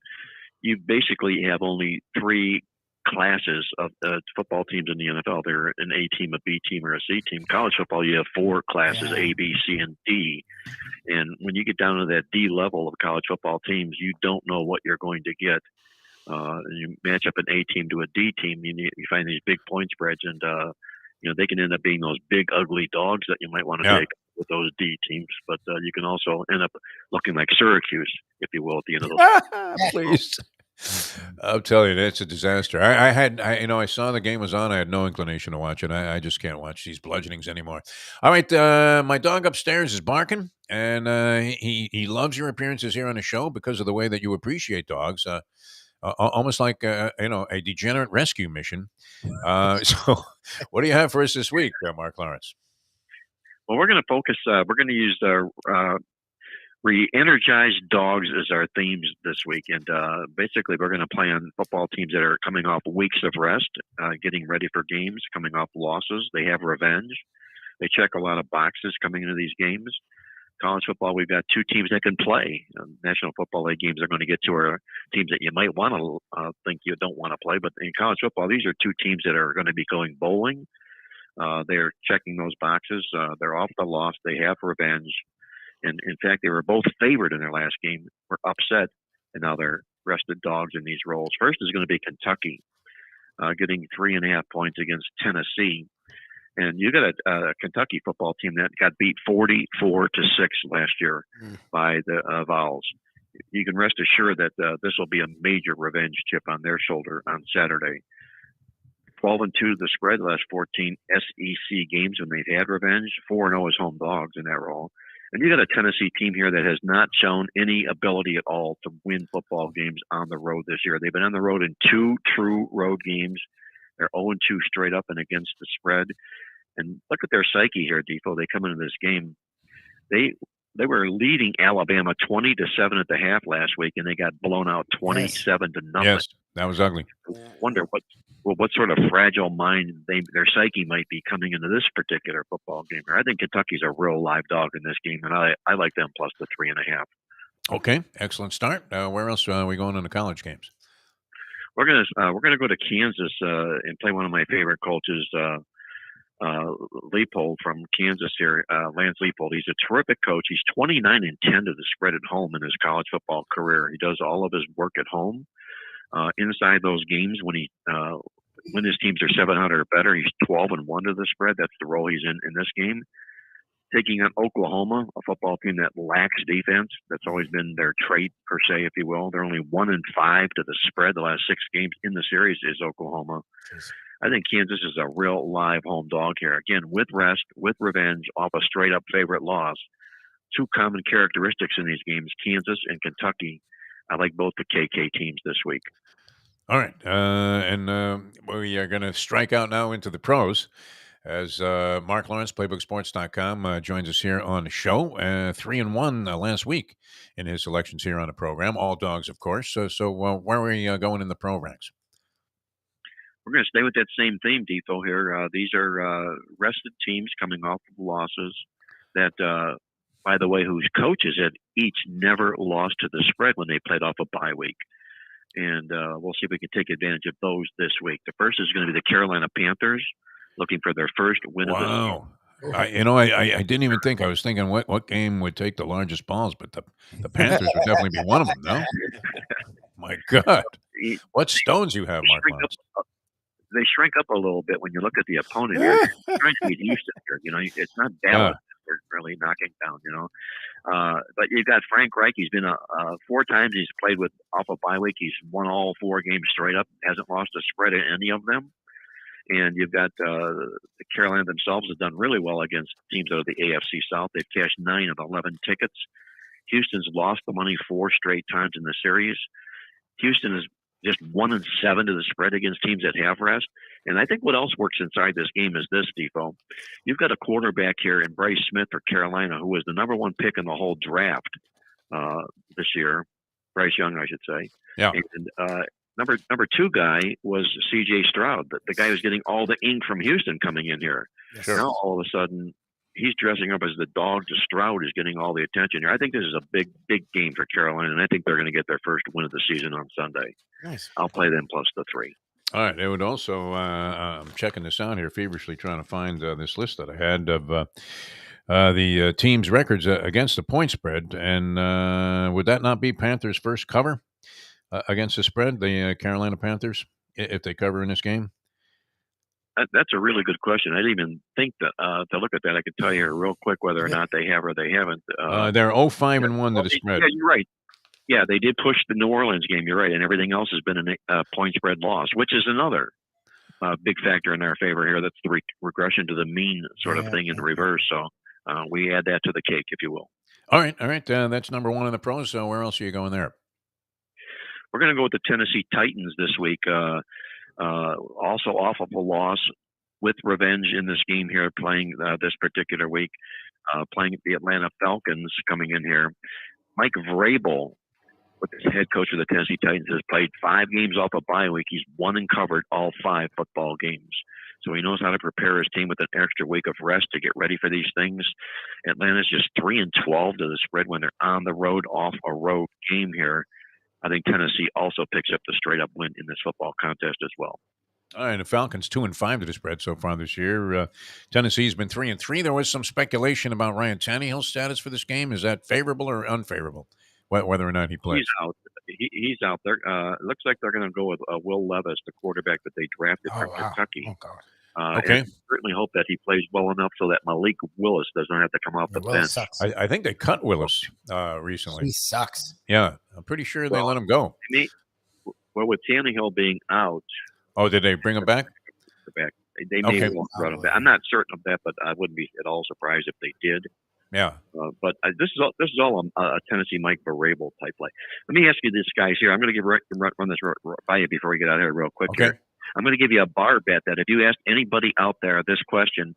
You basically have only 3 classes of football teams in the NFL. They're an A team, a B team, or a C team. College football, you have 4 classes, A, B, C, and D. And when you get down to that D level of college football teams, you don't know what you're going to get. You match up an A team to a D team, you find these big point spreads, and they can end up being those big, ugly dogs that you might want to take with those D teams, but you can also end up looking like Syracuse, if you will, at the end of those. Please. I'll tell you, that's a disaster. I saw the game was on. I had no inclination to watch it. I just can't watch these bludgeonings anymore. All right, my dog upstairs is barking, and he loves your appearances here on the show because of the way that you appreciate dogs. Almost like a degenerate rescue mission. So, what do you have for us this week, Mark Lawrence? Well, we're going to focus. We're going to use re-energized dogs as our themes this week, and basically, we're going to play on football teams that are coming off weeks of rest, getting ready for games, coming off losses. They have revenge. They check a lot of boxes coming into these games. College football, we've got two teams that can play. National Football League games are going to get to are teams that you might want to think you don't want to play. But in college football, these are two teams that are going to be going bowling. They're checking those boxes. They're off the loss. They have revenge. And in fact, they were both favored in their last game, were upset, and now they're rested dogs in these roles. First is going to be Kentucky, getting 3.5 points against Tennessee. And you got a Kentucky football team that got beat 44-6 last year by the Vols. You can rest assured that this will be a major revenge chip on their shoulder on Saturday. 12-2 the spread the last 14 SEC games when they've had revenge. 4-0 as home dogs in that role. And you got a Tennessee team here that has not shown any ability at all to win football games on the road this year. They've been on the road in 2 true road games. They're 0-2 straight up and against the spread. And look at their psyche here, Defo. They come into this game. They were leading Alabama 20-7 at the half last week, and they got blown out 27-0. Yes, that was ugly. I wonder what sort of fragile mind their psyche might be coming into this particular football game. I think Kentucky's a real live dog in this game, and I like them plus the 3.5. Okay, excellent start. Where else are we going in the college games? We're gonna go to Kansas and play one of my favorite coaches. Leipold from Kansas here, Lance Leipold. He's a terrific coach. He's 29-10 to the spread at home in his college football career. He does all of his work at home. Inside those games, when his teams are 700 or better, he's 12-1 to the spread. That's the role he's in this game. Taking on Oklahoma, a football team that lacks defense. That's always been their trait, per se, if you will. They're only 1-5 to the spread. The last 6 games in the series is Oklahoma. I think Kansas is a real live home dog here. Again, with rest, with revenge, off a straight-up favorite loss. 2 common characteristics in these games, Kansas and Kentucky. I like both the KK teams this week. All right. We are going to strike out now into the pros as Mark Lawrence, PlaybookSports.com, joins us here on the show. 3-1 last week in his selections here on the program. All dogs, of course. So where are we going in the pro ranks? We're going to stay with that same theme, Defo, here. These are rested teams coming off of losses that, by the way, whose coaches had each never lost to the spread when they played off a bye week. And we'll see if we can take advantage of those this week. The first is going to be the Carolina Panthers, looking for their first win of the season. I didn't even think. I was thinking what game would take the largest balls, but the Panthers would definitely be one of them, no? My God. What stones you have, Mark Lawrence. They shrink up a little bit when you look at the opponent here. They're trying to get used to it here. It's not Dallas they're really knocking down, But you've got Frank Reich. He's been 4 times he's played with off a bye week. He's won all 4 games straight up. Hasn't lost a spread in any of them. And you've got the Carolina themselves have done really well against teams out of the AFC South. They've cashed 9 of 11 tickets. Houston's lost the money 4 straight times in the series. Houston is just 1-7 to the spread against teams that have rest. And I think what else works inside this game is this, Defo. You've got a quarterback here in Bryce Smith for Carolina, who was the number 1 pick in the whole draft this year. Bryce Young, I should say. Yeah. And number 2 guy was C.J. Stroud, the guy who's getting all the ink from Houston coming in here. Sure. Now all of a sudden he's dressing up as the dog to Stroud is getting all the attention here. I think this is a big, big game for Carolina, and I think they're going to get their first win of the season on Sunday. Nice. I'll play them plus the 3. All right. They would also, I'm checking this out here, feverishly trying to find this list that I had of the team's records against the point spread. And would that not be Panthers' first cover against the spread, the Carolina Panthers, if they cover in this game? That's a really good question. I didn't even think that to look at that. I could tell you real quick whether or not they have or they haven't. They're 0-5-1 to the spread. Yeah, you're right. Yeah, they did push the New Orleans game. You're right, and everything else has been a point spread loss, which is another big factor in our favor here. That's the regression to the mean sort of thing in reverse. So we add that to the cake, if you will. All right. That's number one in the pros. So where else are you going there? We're going to go with the Tennessee Titans this week. Also off of a loss with revenge in this game here, playing this particular week, playing the Atlanta Falcons coming in here. Mike Vrabel, with the head coach of the Tennessee Titans, has played 5 games off a bye week. He's won and covered all 5 football games. So he knows how to prepare his team with an extra week of rest to get ready for these things. Atlanta's just 3-12 to the spread when they're on the road off a road game here. I think Tennessee also picks up the straight-up win in this football contest as well. All right, the Falcons 2-5 to the spread so far this year. Tennessee's been 3-3. There was some speculation about Ryan Tannehill's status for this game. Is that favorable or unfavorable? Whether or not he plays. He's out. He's out there. It looks like they're going to go with Will Levis, the quarterback that they drafted from Kentucky. Oh, God. Okay. I certainly hope that he plays well enough so that Malik Willis doesn't have to come off the bench. Sucks. I think they cut Willis recently. He sucks. Yeah, I'm pretty sure they let him go. With Tannehill being out. Oh, did they bring him back? They may well run him back. I'm not certain of that, but I wouldn't be at all surprised if they did. Yeah. But this is all a Tennessee Mike Vrabel type play. Let me ask you this, guys. Here, I'm going to run this by you before we get out of here real quick. Okay. Here. I'm going to give you a bar bet that if you asked anybody out there this question,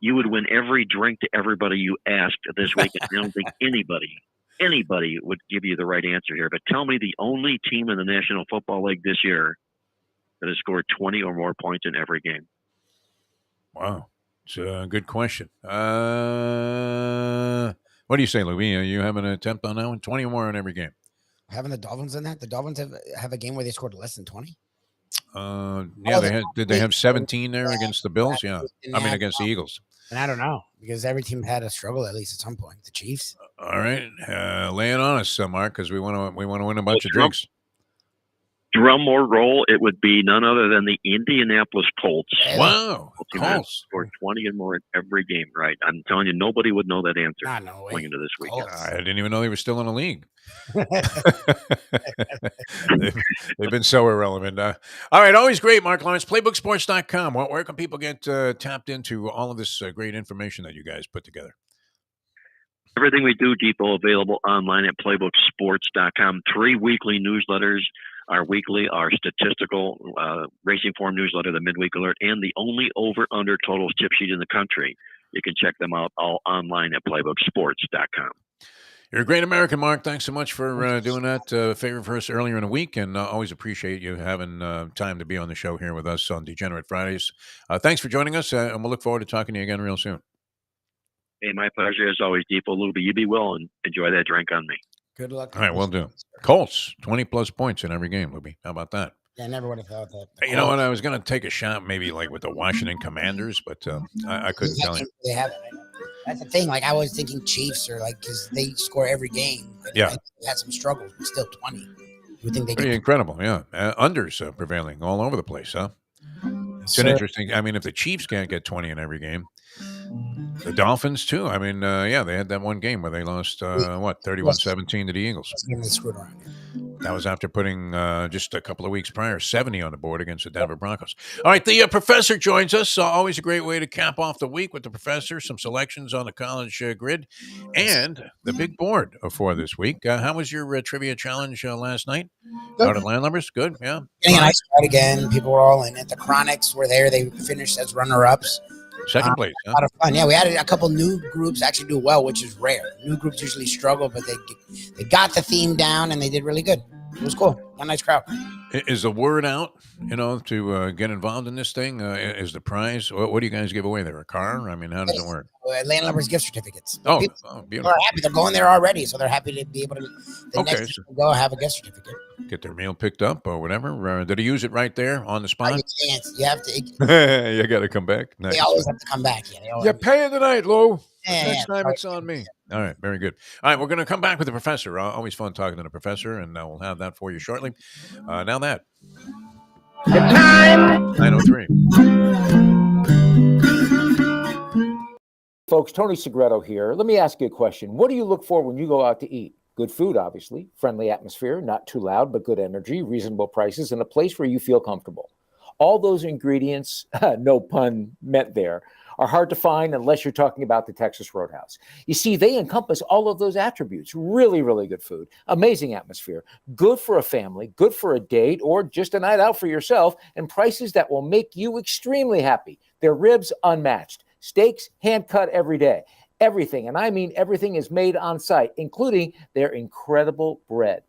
you would win every drink to everybody you asked this week. And I don't think anybody would give you the right answer here. But tell me the only team in the National Football League this year that has scored 20 or more points in every game. Wow. It's a good question. What do you say, Lubie? You have an attempt on that one? 20 or more in every game. Having the Dolphins in that? The Dolphins have a game where they scored less than 20? Did they have 17 there against the Bills? Yeah. Against the Eagles. And I don't know, because every team had a struggle at least at some point. The Chiefs. All right. Lay it on us, Mark, because we want to win a bunch of drinks. Drum or roll, it would be none other than the Indianapolis Colts. Wow. Colts scored 20 and more in every game, right? I'm telling you, nobody would know that answer going into this weekend. I didn't even know they were still in the league. They've been so irrelevant. All right, always great, Mark Lawrence. Playbooksports.com. Where can people get tapped into all of this great information that you guys put together? Everything we do, Depot, available online at playbooksports.com. 3 weekly newsletters. Our weekly, our statistical racing form newsletter, the Midweek Alert, and the only over-under totals tip sheet in the country. You can check them out all online at playbooksports.com. You're a great American, Mark. Thanks so much for doing that favor for us earlier in the week, and always appreciate you having time to be on the show here with us on Degenerate Fridays. Thanks for joining us, and we'll look forward to talking to you again real soon. Hey, my pleasure as always, Defo, Lubie. You be well and enjoy that drink on me. Good luck. All right, we'll do. Colts, 20-plus points in every game, Lubie. How about that? Yeah, I never would have thought that. You know what? I was going to take a shot maybe like with the Washington Commanders, but I couldn't tell you. They haven't. That's the thing. Like, I was thinking Chiefs or because they score every game. Yeah. They had some struggles, but still 20. You would think they Pretty incredible, yeah. Unders prevailing all over the place, huh? It's an interesting. I mean, if the Chiefs can't get 20 in every game, the Dolphins too. I mean, they had that one game where they lost 31-17 to the Eagles. They screwed around. That was after putting just a couple of weeks prior 70 on the board against the Denver Broncos. All right, the professor joins us. Always a great way to cap off the week with the professor. Some selections on the college grid and the big board for this week. How was your trivia challenge last night? Out of landlubbers? Good, yeah. Getting a nice crowd again. People were all in it. The Chronics were there. They finished as runner-ups. Second place. A lot of fun. Yeah, we had a couple new groups actually do well, which is rare. New groups usually struggle, but they got the theme down and they did really good. It was cool. A nice crowd. Is the word out, to get involved in this thing? Is the prize? What do you guys give away there? A car? I mean, how does it work? Landlubbers gift certificates. Oh, People beautiful. are happy. They're going there already, so they're happy to be able to next time go have a gift certificate. Get their meal picked up or whatever. Did he use it right there on the spot? You can't. You have to. You got to come back. Nice. They always have to come back. Yeah, you're paying tonight, Lou. Yeah, Next time it's on me. All right, very good. All right, we're going to come back with the professor. Always fun talking to the professor, and we'll have that for you shortly. Now that. The time. 9:03. folks. Tony Segreto here. Let me ask you a question. What do you look for when you go out to eat? Good food, obviously, friendly atmosphere, not too loud, but good energy, reasonable prices, and a place where you feel comfortable. All those ingredients, no pun meant there, are hard to find unless you're talking about the Texas Roadhouse. You see, they encompass all of those attributes. Really, really good food, amazing atmosphere, good for a family, good for a date, or just a night out for yourself, and prices that will make you extremely happy. Their ribs unmatched, steaks hand cut every day. Everything, and I mean everything, is made on site, including their incredible bread.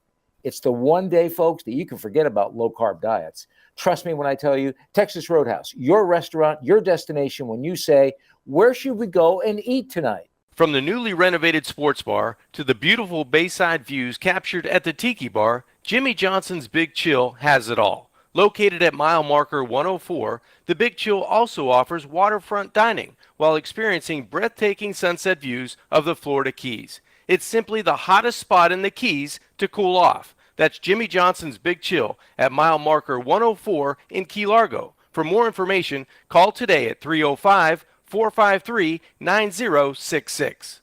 It's the one day, folks, that you can forget about low-carb diets. Trust me when I tell you, Texas Roadhouse, your restaurant, your destination when you say, where should we go and eat tonight? From the newly renovated sports bar to the beautiful bayside views captured at the Tiki Bar, Jimmy Johnson's Big Chill has it all. Located at mile marker 104, the Big Chill also offers waterfront dining while experiencing breathtaking sunset views of the Florida Keys. It's simply the hottest spot in the Keys to cool off. That's Jimmy Johnson's Big Chill at mile marker 104 in Key Largo. For more information, call today at 305-453-9066.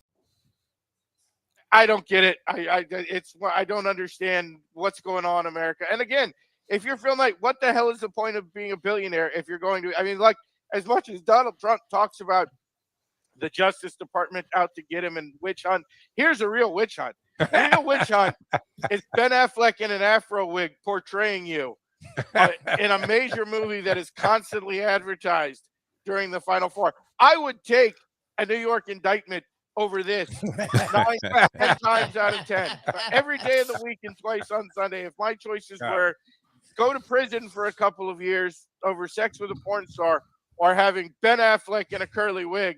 I don't get it. I don't understand what's going on in America. And again, if you're feeling like, what the hell is the point of being a billionaire if you're going to, I mean, like, as much as Donald Trump talks about the Justice Department out to get him and witch hunt, here's a real witch hunt. The real witch hunt is Ben Affleck in an Afro wig portraying you in a major movie that is constantly advertised during the Final Four. I would take a New York indictment over this 10 times out of 10. Every day of the week and twice on Sunday, if my choices were go to prison for a couple of years over sex with a porn star or having Ben Affleck in a curly wig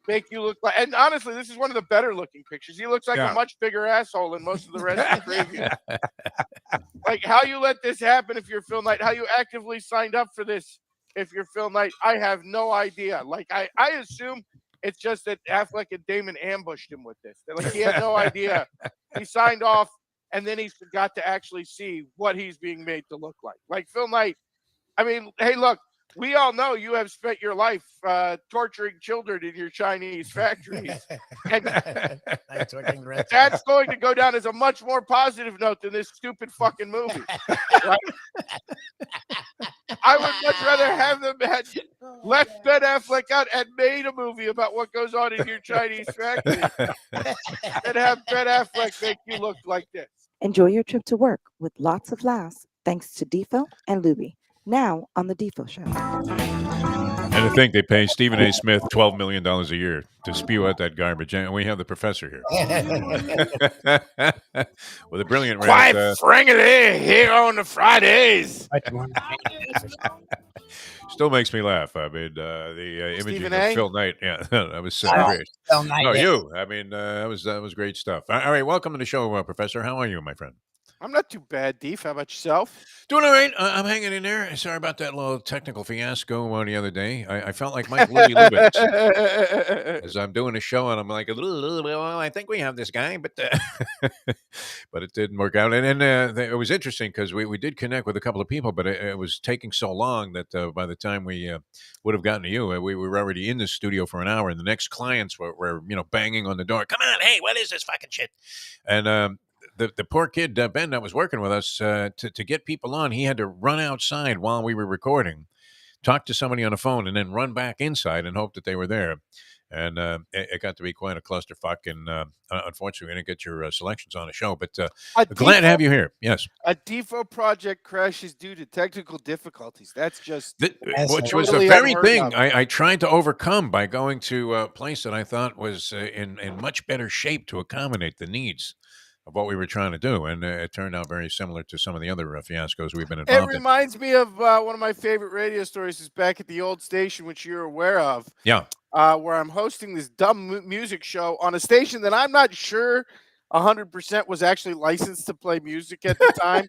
make you look like, and honestly, this is one of the better looking pictures. He looks like a much bigger asshole than most of the rest of the preview. Like, how you let this happen if you're Phil Knight, how you actively signed up for this if you're Phil Knight, I have no idea. Like, I assume it's just that Affleck and Damon ambushed him with this. Like, he had no idea. He signed off, and then he forgot to actually see what he's being made to look like. Like, Phil Knight, I mean, hey, look, we all know you have spent your life torturing children in your Chinese factories. And that's going to go down as a much more positive note than this stupid fucking movie. Right? I would much rather have them had left Ben Affleck out and made a movie about what goes on in your Chinese factory than have Ben Affleck make you look like this. Enjoy your trip to work with lots of laughs thanks to Defo and Lubie. Now on the Defo Show. And to think they pay Stephen A. Smith $12 million a year to spew out that garbage. And we have the professor here. With a brilliant Quite rant. frankly, here on the Fridays. Still makes me laugh. I mean, the imaging Stephen of A? Phil Knight. Yeah, that was so Oh, great. Phil Knight, No, yeah. you. I mean, that was great stuff. All right, welcome to the show, Professor. How are you, my friend? I'm not too bad, Deef. How about yourself? Doing all right. I'm hanging in there. Sorry about that little technical fiasco the other day. I felt like Mike Lubitz as I'm doing a show, and I'm like, well, I think we have this guy, but but it didn't work out. And it was interesting because we did connect with a couple of people, but it was taking so long that by the time we would have gotten to you, we were already in the studio for an hour, and the next clients were banging on the door. Come on, hey, what is this fucking shit? And the poor kid, Ben, that was working with us, to get people on, he had to run outside while we were recording, talk to somebody on the phone, and then run back inside and hope that they were there. And it got to be quite a clusterfuck. And unfortunately, we didn't get your selections on the show. But glad to have you here. Yes. A Defo project crashes due to technical difficulties. That's just which was the totally very unheard thing of. I tried to overcome by going to a place that I thought was in much better shape to accommodate the needs of what we were trying to do, and it turned out very similar to some of the other fiascos we've been It involved in. reminds me of one of my favorite radio stories is back at the old station, which you're aware of. Yeah. Where I'm hosting this dumb music show on a station that I'm not sure 100% was actually licensed to play music at the time.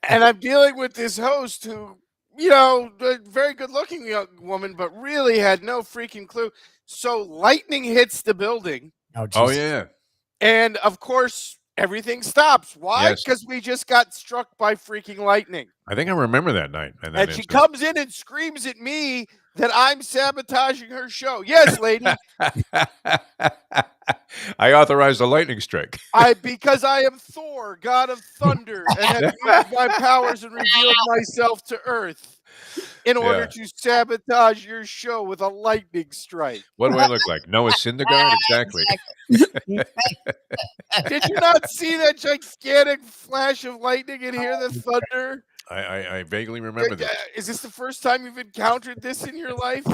And I'm dealing with this host who, a very good looking young woman, but really had no freaking clue. So lightning hits the building. Oh, yeah. And of course, everything stops. Why? Yes. Because we just got struck by freaking lightning. I think I remember that night. And she comes in and screams at me that I'm sabotaging her show. Yes, lady. I authorized a lightning strike. Because I am Thor, god of thunder, and have used my powers and revealed myself to Earth in order to sabotage your show with a lightning strike. What do I look like? Noah Syndergaard? Exactly. Did you not see that gigantic flash of lightning and hear the thunder? I vaguely remember this. Is this the first time you've encountered this in your life?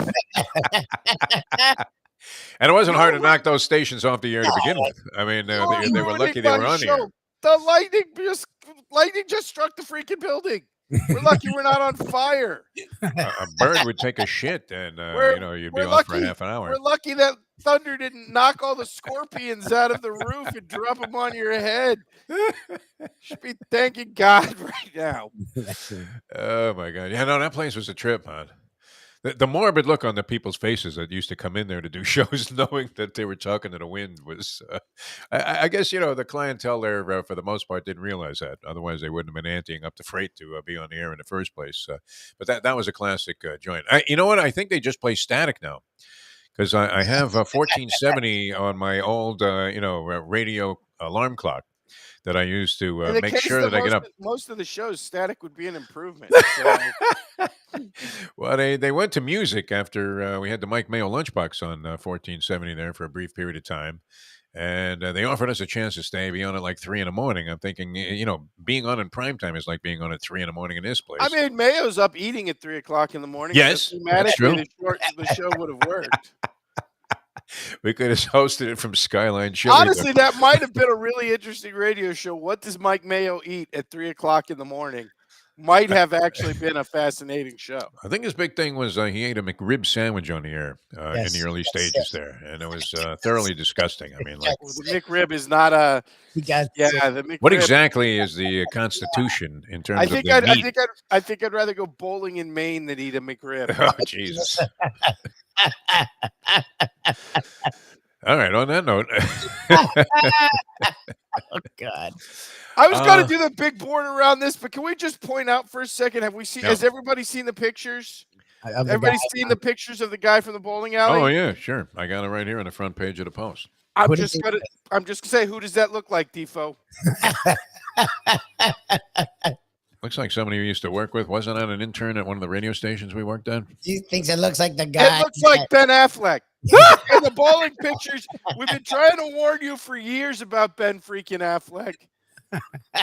And it wasn't hard to knock those stations off the air to begin with. I mean, they were lucky they were on the air. The lightning just struck the freaking building. We're lucky we're not on fire. A bird would take a shit, and you'd be off for half an hour. We're lucky that thunder didn't knock all the scorpions out of the roof and drop them on your head. Should be thanking God right now. Oh my God! Yeah, no, that place was a trip, man. The morbid look on the people's faces that used to come in there to do shows, knowing that they were talking to the wind, was. I guess the clientele there, for the most part, didn't realize that. Otherwise, they wouldn't have been anteing up the freight to be on the air in the first place. But that was a classic joint. You know what? I think they just play static now, because I have 1470 on my old radio alarm clock that I used to make sure that I get up. Most of the shows, static would be an improvement. So. Well, they went to music after we had the Mike Mayo lunchbox on 1470 there for a brief period of time. And they offered us a chance to stay, be on at like 3 a.m. I'm thinking, being on in primetime is like being on at 3 a.m. in this place. I mean, Mayo's up eating at 3 o'clock in the morning. Yes, that's true. The show would have worked. We could have hosted it from Skyline Chili. Honestly, that might have been a really interesting radio show. What does Mike Mayo eat at 3 o'clock in the morning? Might have actually been a fascinating show. I think his big thing was he ate a McRib sandwich on the air in the early stages there, and it was thoroughly disgusing. I mean, like the McRib is not a. The McRib. What exactly is the Constitution in terms of the meat? I think I'd rather go bowling in Maine than eat a McRib. Oh, Jesus. All right. On that note, oh God, I was going to do the big board around this, but can we just point out for a second? Have we seen? Has everybody seen the pictures? Everybody's seen the pictures of the guy from the bowling alley. Oh yeah, sure. I got it right here on the front page of the Post. I'm just gonna say, who does that look like, Defo? Looks like somebody we used to work with. Wasn't that an intern at one of the radio stations we worked at? He thinks it looks like the guy. It looks like Ben Affleck. In the bowling pictures, we've been trying to warn you for years about Ben freaking Affleck.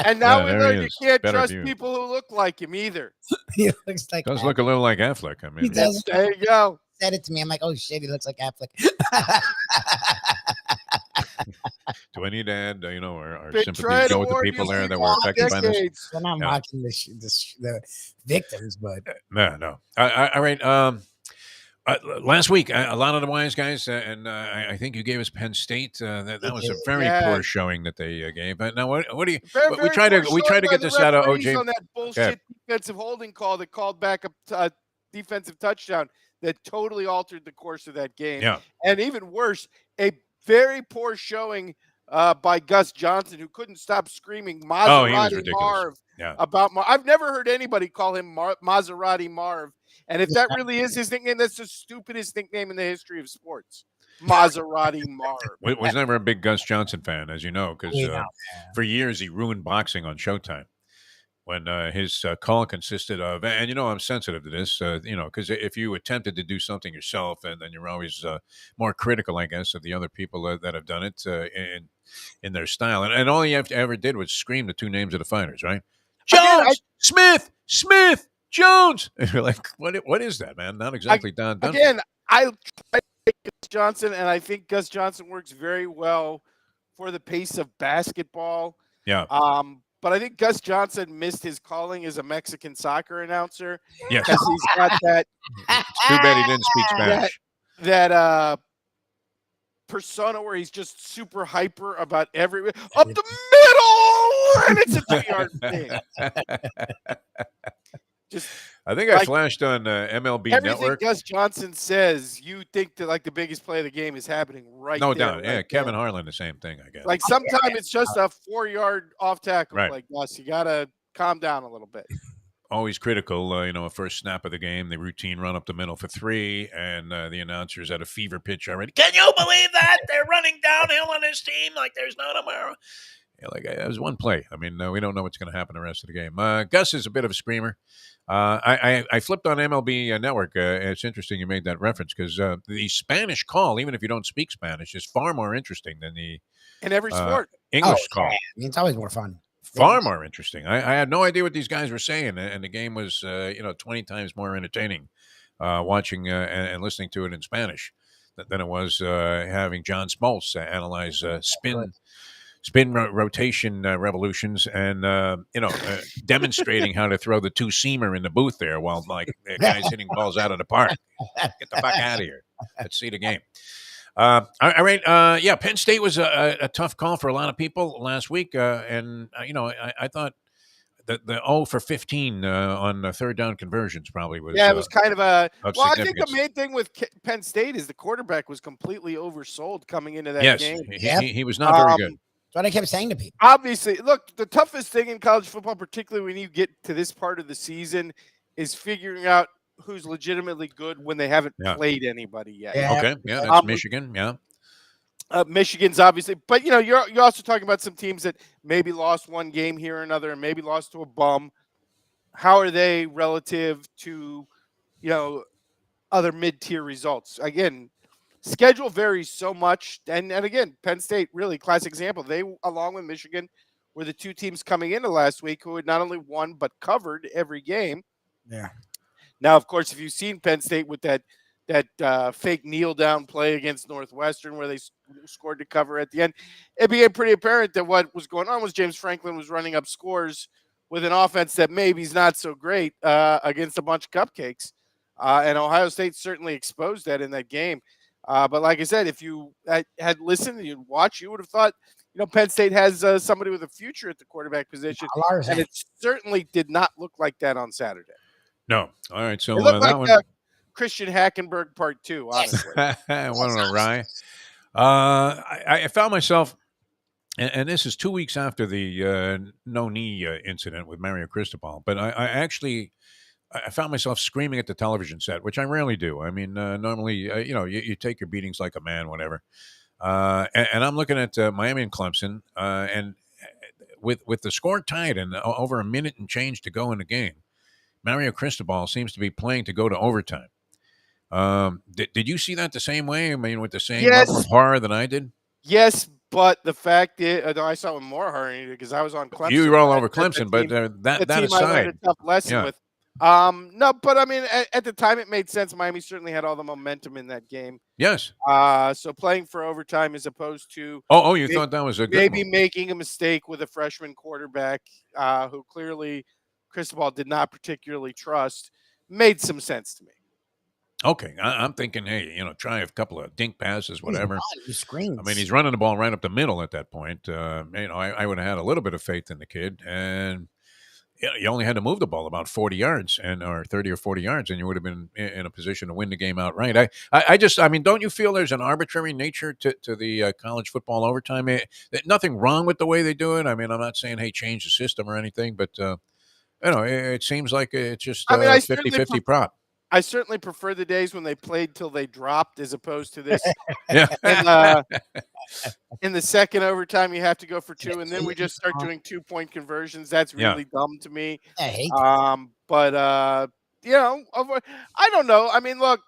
And now we learned you can't trust people who look like him either. He looks like does look a little like Affleck. I mean, there you go. Said it to me. I'm like, oh shit, he looks like Affleck. Do I need to add, our sympathies go with the people there that were affected by this? We're not mocking the victims, but no. All right. Last week, a lot of the wise guys, and I think you gave us Penn State. That was a very poor showing that they gave. But now, what do you? We try to get this out of OJ on that bullshit defensive holding call that called back a defensive touchdown that totally altered the course of that game. Yeah, and even worse, a very poor showing by Gus Johnson, who couldn't stop screaming Maserati Marv about Marv. I've never heard anybody call him Maserati Marv. And if that really is his nickname, that's the stupidest nickname in the history of sports. Maserati Marv. Was never a big Gus Johnson fan, as you know, because for years he ruined boxing on Showtime. When his call consisted of, and I'm sensitive to this, because if you attempted to do something yourself, and then you're always more critical, I guess, of the other people that have done it in their style, and all you ever did was scream the two names of the fighters, right? Jones, Smith, Jones. And you're like, what is that, man? Not exactly Don Dunn. Again, I like Gus Johnson, and I think Gus Johnson works very well for the pace of basketball. Yeah. But I think Gus Johnson missed his calling as a Mexican soccer announcer. Yes. Because he's got that. It's too bad he didn't speak Spanish. That persona where he's just super hyper about up the middle, and it's a 2-yard thing. I think I flashed on MLB everything Network. Gus Johnson says, you think that like the biggest play of the game is happening right no there. doubt. Yeah, Kevin Harlan, the same thing, I guess. Like sometimes it's just a 4-yard off tackle. Right. Like Gus, you gotta calm down a little bit. always critical. A first snap of the game, the routine run up the middle for 3, and the announcer's at a fever pitch already. Can you believe that? They're running downhill on this team like there's no tomorrow. That was one play. I mean, we don't know what's going to happen the rest of the game. Gus is a bit of a screamer. I flipped on MLB Network. It's interesting you made that reference because the Spanish call, even if you don't speak Spanish, is far more interesting than the in every sport. English call. Yeah. I mean, it's always more fun. Far more interesting. I had no idea what these guys were saying, and the game was 20 times more entertaining watching and listening to it in Spanish than it was having John Smoltz analyze spin rotation revolutions and demonstrating how to throw the 2-seamer in the booth there while the guys hitting balls out of the park. Get the fuck out of here. Let's see the game. All right. Penn State was a tough call for a lot of people last week. I thought the 0 for 15 on third down conversions probably was. Yeah, it was kind of a. Well, I think the significance. main thing with Penn State is the quarterback was completely oversold coming into that Yes, game. he was not very good. That's what I kept saying to people. Obviously, look, the toughest thing in college football, particularly when you get to this part of the season, is figuring out who's legitimately good when they haven't played anybody yet. Yeah. Okay, yeah, that's Michigan. Yeah. Michigan's obviously, but you're also talking about some teams that maybe lost one game here or another, and maybe lost to a bum. How are they relative to, other mid-tier results? Again, schedule varies so much, and again, Penn State really classic example. They, along with Michigan, were the two teams coming into last week who had not only won but covered every game. Yeah. Now, of course, if you've seen Penn State with that fake kneel down play against Northwestern where they scored to cover at the end, it became pretty apparent that what was going on was James Franklin was running up scores with an offense that maybe is not so great against a bunch of cupcakes. And Ohio State certainly exposed that in that game. But like I said, if you had listened and you'd watched, you would have thought, Penn State has somebody with a future at the quarterback position. And it certainly did not look like that on Saturday. No. All right. So it looked that like one. Christian Hackenberg Part 2, honestly. One awry. I found myself, and this is 2 weeks after the no knee incident with Mario Cristobal, but I found myself screaming at the television set, which I rarely do. I mean, normally, you take your beatings like a man, whatever. And I'm looking at Miami and Clemson, and with the score tied and over a minute and change to go in the game, Mario Cristobal seems to be playing to go to overtime. Did you see that the same way? I mean, with the same level of horror that I did? Yes, but the fact is, I saw it more horror because I was on Clemson. You were all over Clemson, but that team aside, I learned a tough lesson with. No, but I mean, at the time it made sense. Miami certainly had all the momentum in that game. Yes. So playing for overtime as opposed to you thought that was a good maybe move. making a mistake with a freshman quarterback who clearly Cristobal did not particularly trust made some sense to me. Okay, I'm thinking, hey, try a couple of dink passes, whatever. He screams. I mean, he's running the ball right up the middle at that point. I would have had a little bit of faith in the kid, and you only had to move the ball about 40 yards or 30 or 40 yards, and you would have been in a position to win the game outright. I mean, don't you feel there's an arbitrary nature to the college football overtime? Nothing wrong with the way they do it. I mean, I'm not saying, hey, change the system or anything, but, it seems like it's just a 50-50 prop. I certainly prefer the days when they played till they dropped as opposed to this. Yeah. In the second overtime, you have to go for 2, and then we just start doing 2-point conversions. That's really dumb to me. I hate that. But I don't know. I mean, look,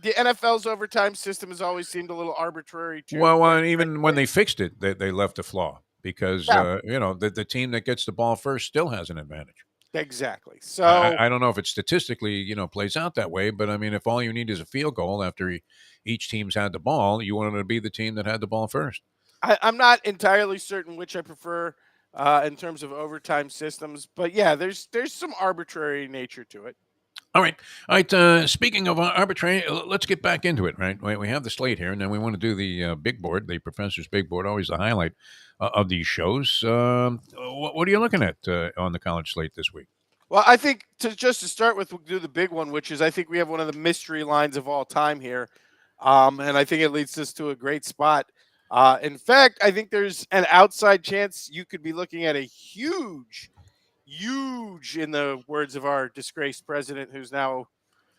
the NFL's overtime system has always seemed a little arbitrary too. Well, even when they fixed it, they left a flaw because the team that gets the ball first still has an advantage. Exactly. So I don't know if it statistically, plays out that way, but I mean, if all you need is a field goal after each team's had the ball, you want it to be the team that had the ball first. I'm not entirely certain which I prefer in terms of overtime systems, but yeah, there's some arbitrary nature to it. All right. Speaking of arbitrary, let's get back into it. Right, we have the slate here, and then we want to do the big board, the professor's big board, always the highlight of these shows. What are you looking at on the college slate this week? Well, I think to start with, we'll do the big one, which is I think we have one of the mystery lines of all time here, and I think it leads us to a great spot. In fact, I think there's an outside chance you could be looking at a huge huge, in the words of our disgraced president, who's now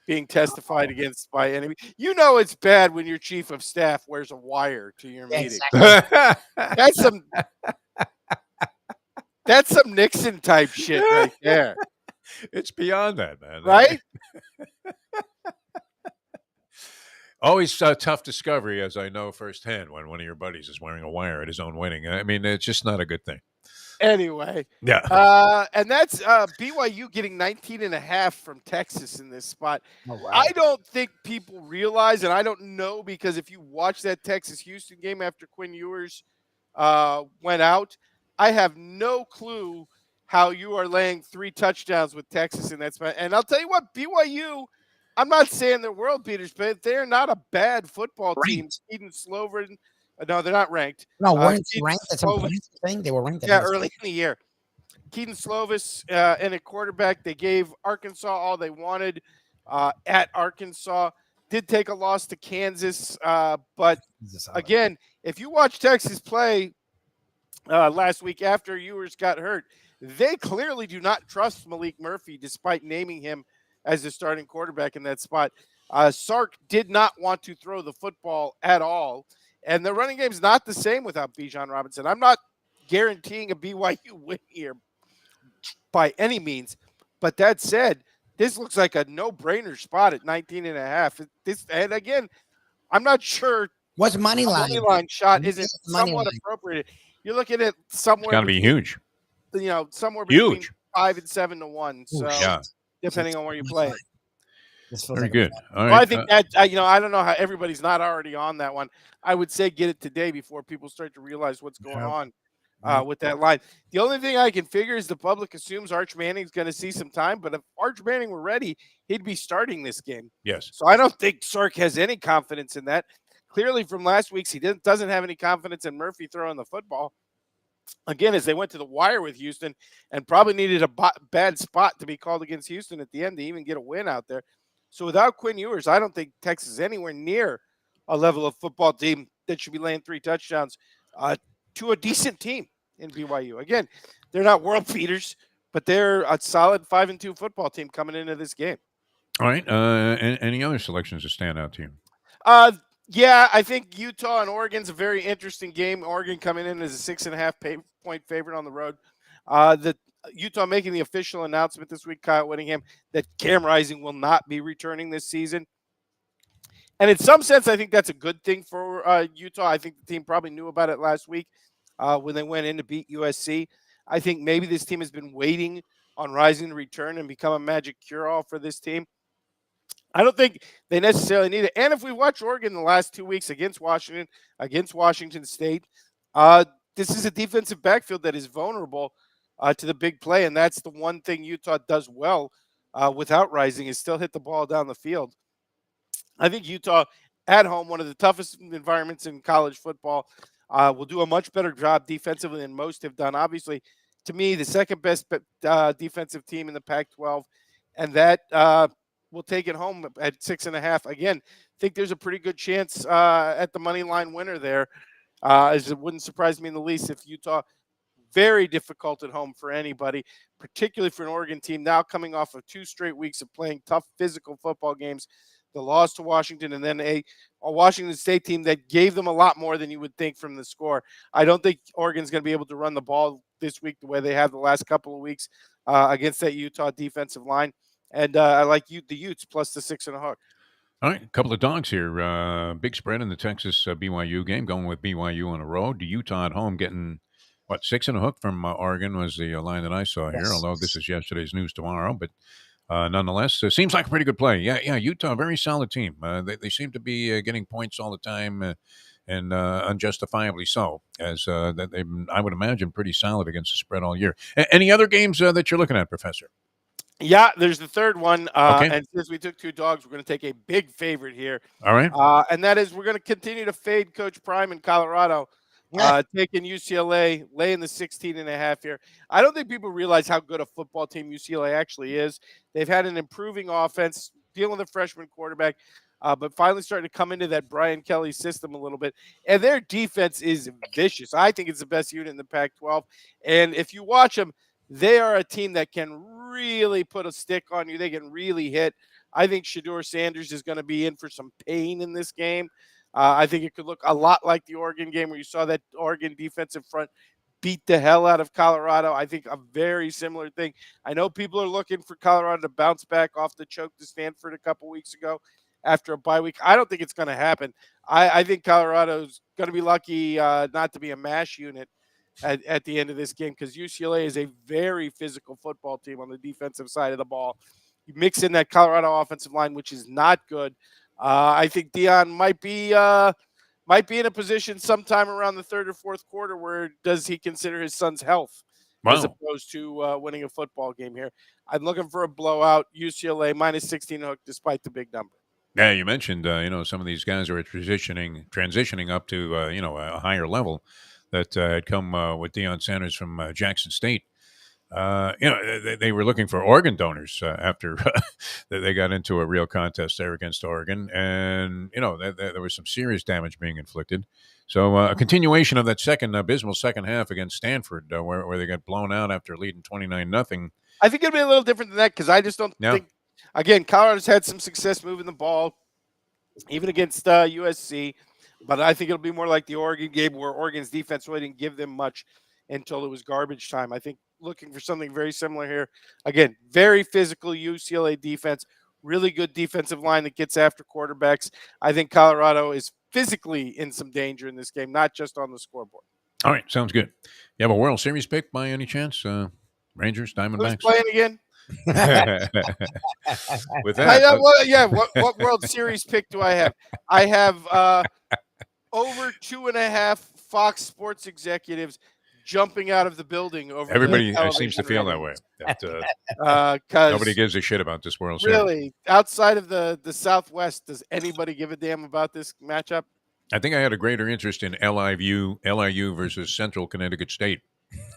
being testified against by enemy. You know it's bad when your chief of staff wears a wire to your Yeah, meeting. exactly. That's some Nixon type shit right there. It's beyond that, man. Right? Always a tough discovery, as I know firsthand, when one of your buddies is wearing a wire at his own wedding. I mean, it's just not a good thing. Anyway. Yeah. And that's BYU getting 19.5 from Texas in this spot. Oh, wow. I don't think people realize, and I don't know, because if you watch that Texas-Houston game after Quinn Ewers went out, I have no clue how you are laying 3 touchdowns with Texas in that spot. And I'll tell you what, BYU, I'm not saying they're world beaters, but they're not a bad football team. Keaton Slover, no, they're not ranked. No, weren't Keaton ranked at some Slovis- point? Thing they were ranked. Yeah, early in the year. Keaton Slovis and a quarterback. They gave Arkansas all they wanted at Arkansas. Did take a loss to Kansas, but again, if you watch Texas play last week after Ewers got hurt, they clearly do not trust Malik Murphy, despite naming him as the starting quarterback in that spot. Sark did not want to throw the football at all, and the running game's not the same without Bijan Robinson. I'm not guaranteeing a BYU win here by any means, but that said, this looks like a no-brainer spot at 19.5. And again, I'm not sure what's money line. Money line shot isn't Money somewhat line. appropriate. You're looking at somewhere. It's got to be huge. Somewhere between Huge. 5 and 7 to 1. So Yeah. depending on where you play it. Very good. All Well, I right. think that I don't know how everybody's not already on that one. I would say get it today before people start to realize what's going on with that line. The only thing I can figure is the public assumes Arch Manning's going to see some time, but if Arch Manning were ready, he'd be starting this game. Yes. So I don't think Sark has any confidence in that. Clearly, from last week's, he doesn't have any confidence in Murphy throwing the football. Again, as they went to the wire with Houston and probably needed a bad spot to be called against Houston at the end to even get a win out there. So without Quinn Ewers, I don't think Texas is anywhere near a level of football team that should be laying 3 touchdowns to a decent team in BYU. Again, they're not world beaters, but they're a solid 5-2 football team coming into this game. All right. Any other selections that stand out to you? Yeah, I think Utah and Oregon's a very interesting game. Oregon coming in as a 6.5 point favorite on the road. The Utah making the official announcement this week, Kyle Whittingham, that Cam Rising will not be returning this season. And in some sense, I think that's a good thing for Utah. I think the team probably knew about it last week when they went in to beat USC. I think maybe this team has been waiting on Rising to return and become a magic cure-all for this team. I don't think they necessarily need it. And if we watch Oregon the last 2 weeks against Washington State, this is a defensive backfield that is vulnerable to the big play. And that's the one thing Utah does well without Rising, is still hit the ball down the field. I think Utah at home, one of the toughest environments in college football, will do a much better job defensively than most have done. Obviously, to me, the second best defensive team in the Pac-12, and that will take it home at 6.5. Again, think there's a pretty good chance at the money line winner there. As it wouldn't surprise me in the least if Utah, very difficult at home for anybody, particularly for an Oregon team now coming off of 2 straight weeks of playing tough physical football games. The loss to Washington, and then a Washington State team that gave them a lot more than you would think from the score. I don't think Oregon's going to be able to run the ball this week the way they have the last couple of weeks against that Utah defensive line. And I like the Utes plus the 6.5. All right, a couple of dogs here. Big spread in the Texas BYU game, going with BYU on the road. Utah at home getting, 6.5 from Oregon was the line that I saw here, although this is yesterday's news tomorrow. But nonetheless, it seems like a pretty good play. Yeah, Utah, very solid team. They seem to be getting points all the time, and unjustifiably so, as they've been, I would imagine, pretty solid against the spread all year. Any other games that you're looking at, Professor? Yeah, there's the third one. Okay. And since we took 2 dogs, we're going to take a big favorite here. All right. And that is we're going to continue to fade Coach Prime in Colorado, taking UCLA, laying the 16.5 here. I don't think people realize how good a football team UCLA actually is. They've had an improving offense, dealing with a freshman quarterback, but finally starting to come into that Brian Kelly system a little bit. And their defense is vicious. I think it's the best unit in the Pac-12. And if you watch them, They are a team that can really put a stick on you. They can really hit. I think Shedeur Sanders is going to be in for some pain in this game. I think it could look a lot like the Oregon game where you saw that Oregon defensive front beat the hell out of Colorado. I think a very similar thing. I know people are looking for Colorado to bounce back off the choke to Stanford a couple weeks ago after a bye week. I don't think it's going to happen. I think Colorado's going to be lucky not to be a mash unit at the end of this game because UCLA is a very physical football team on the defensive side of the ball. You mix in that Colorado offensive line, which is not good. I think Deion might be in a position sometime around the third or fourth quarter where does he consider his son's health as opposed to winning a football game here. I'm looking for a blowout. UCLA minus 16 hook despite the big number. Yeah, you mentioned some of these guys are transitioning up to a higher level that had come with Deion Sanders from Jackson State. They were looking for organ donors after they got into a real contest there against Oregon, and there was some serious damage being inflicted. So a continuation of that abysmal second half against Stanford, where they got blown out after leading 29-0. I think it'll be a little different than that because I just don't think. Again, Colorado's had some success moving the ball, even against USC, but I think it'll be more like the Oregon game where Oregon's defense really didn't give them much until it was garbage time. I think looking for something very similar here. Again, very physical UCLA defense, really good defensive line that gets after quarterbacks. I think Colorado is physically in some danger in this game, not just on the scoreboard. All right, sounds good. You have a World Series pick by any chance? Rangers, Diamondbacks? Who's playing again? With that, what World Series pick do I have? I have over 2.5 Fox Sports executives jumping out of the building over. Everybody seems to feel that way. Nobody gives a shit about this World Series. Really, outside of the Southwest, does anybody give a damn about this matchup? I think I had a greater interest in LIU versus Central Connecticut State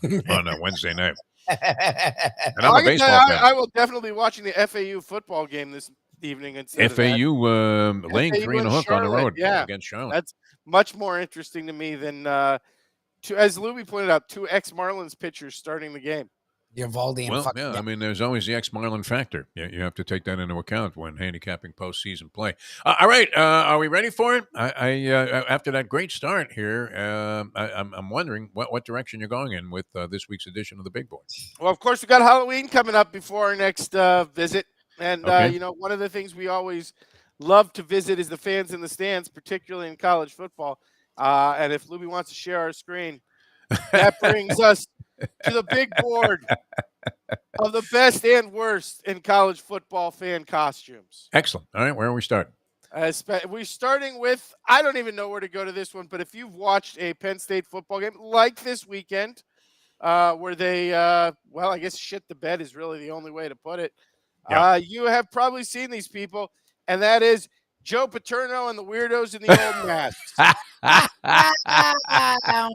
on a Wednesday night. And I'm a baseball fan. I will definitely be watching the FAU football game this evening. FAU laying 3.5 on the road against Charlotte. That's much more interesting to me than, as Lubie pointed out, 2 ex-Marlins pitchers starting the game. Evaldi and I mean, there's always the ex-Marlin factor. You have to take that into account when handicapping postseason play. All right, are we ready for it? After that great start here, I'm wondering what direction you're going in with this week's edition of the Big Boy. Well, of course, we got Halloween coming up before our next visit, and one of the things we always love to visit is the fans in the stands, particularly in college football. And if Lubie wants to share our screen, that brings us to the big board of the best and worst in college football fan costumes. Excellent. All right, where are we starting? We're starting with, I don't even know where to go to this one, but if you've watched a Penn State football game like this weekend, where they, I guess shit the bed is really the only way to put it. Yeah. You have probably seen these people, and that is Joe Paterno and the weirdos in the old masks.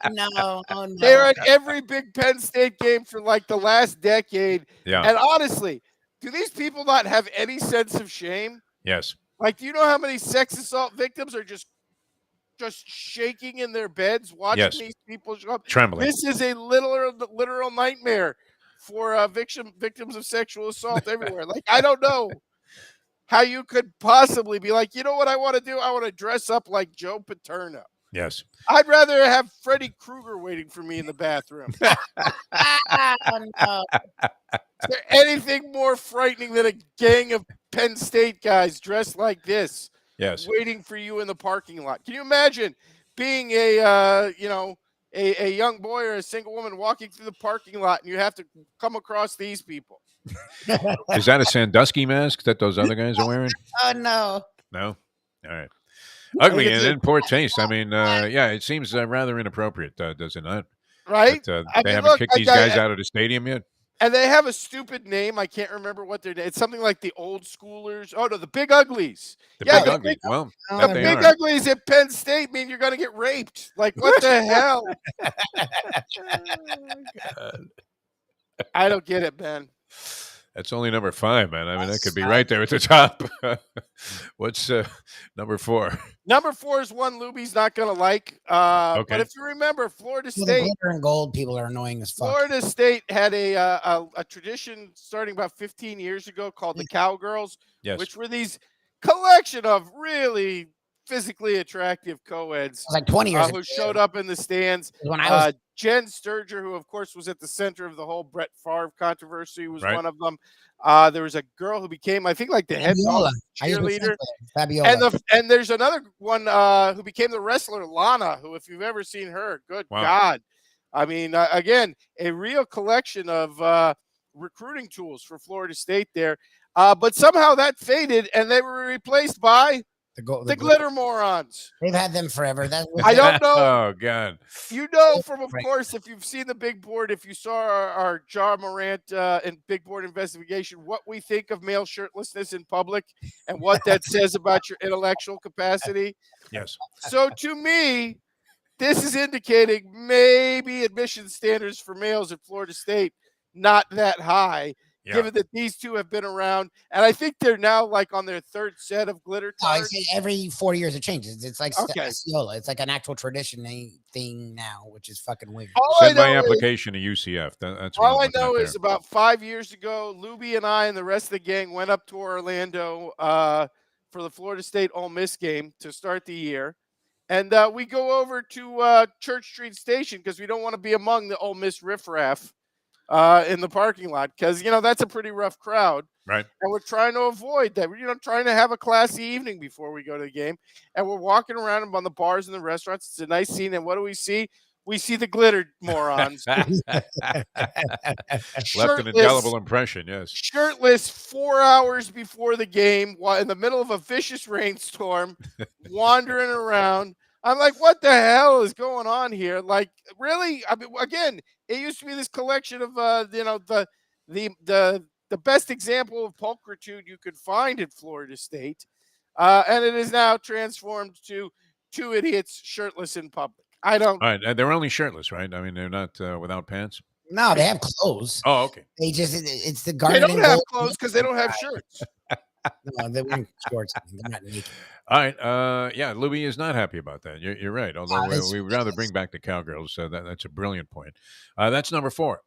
No. They're at every big Penn State game for like the last decade. Yeah. And honestly, do these people not have any sense of shame? Yes. Like, do you know how many sex assault victims are just shaking in their beds watching these people show up? Trembling. This is a literal nightmare for victims of sexual assault everywhere. Like, I don't know how you could possibly be like, you know what I want to do? I want to dress up like Joe Paterno. Yes. I'd rather have Freddy Krueger waiting for me in the bathroom. No. Is there anything more frightening than a gang of Penn State guys dressed like this? Yes. Waiting for you in the parking lot. Can you imagine being a young boy or a single woman walking through the parking lot and you have to come across these people? Is that a Sandusky mask that those other guys are wearing? Oh, no. No? All right. Ugly and in poor taste. I mean, it seems rather inappropriate, does it not? Right? But, they haven't kicked these guys out of the stadium yet? And they have a stupid name. I can't remember what their name. It's something like the Old Schoolers. Oh, no, the Big Uglies. The Big Uglies. Well, the Big Uglies at Penn State mean you're going to get raped. Like, what the hell? God. I don't get it, man. That's only number 5, man. I mean, that could be right there at the top. What's number 4? Number 4 is one Lubie's not going to like. But Okay. if you remember, Florida Well, the State, glitter and gold people are annoying as fuck. Florida State had a tradition starting about 15 years ago called the Cowgirls, Yes. which were these collection of really physically attractive co-eds Like 20 years ago. who showed up in the stands. When I was Jen Sturger, who of course was at the center of the whole Brett Favre controversy, was Right. one of them. There was a girl who became, I think, like the head Fabiola. cheerleader. Fabiola. And there's another one who became the wrestler, Lana, who, if you've ever seen her, good Wow. God. I mean, again, a real collection of recruiting tools for Florida State there. But somehow that faded, and they were replaced by the glitter morons. They've had them forever. I don't know. Oh, God. You know, from, of course, if you've seen the big board, if you saw our John Morant and big board investigation, what we think of male shirtlessness in public and what that says about your intellectual capacity. Yes. So to me, this is indicating maybe admission standards for males at Florida State not that high, given that these two have been around. And I think they're now like on their 3rd set of glitter cards. Every 4 years it changes. It's like Okay. Osceola. It's like an actual tradition thing now, which is fucking weird. Send my application to UCF. That's what All I'm I looking know at is there. about 5 years ago, Lubie and I and the rest of the gang went up to Orlando for the Florida State Ole Miss game to start the year. And we go over to Church Street Station because we don't want to be among the Ole Miss riffraff in the parking lot because, you know, that's a pretty rough crowd. Right. And we're trying to avoid that. We're, you know, trying to have a classy evening before we go to the game. And we're walking around on the bars and the restaurants. It's a nice scene. And what do we see? We see the glitter morons. Left an indelible impression, yes. Shirtless 4 hours before the game while in the middle of a vicious rainstorm, wandering around. I'm like, what the hell is going on here? Like, really? I mean, again, it used to be this collection of, you know, the best example of pulchritude you could find at Florida State. And it is now transformed to 2 idiots shirtless in public. I don't. All right. They're only shirtless, right? I mean, they're not without pants. No, they have clothes. Oh, okay. They just, it's the They garden. don't have clothes because they don't have shirts. No, they're wearing shorts. They're not naked. All right. Yeah, Lubie is not happy about that. You're right. Although we would rather bring back the Cowgirls. So that's a brilliant point. That's number 4.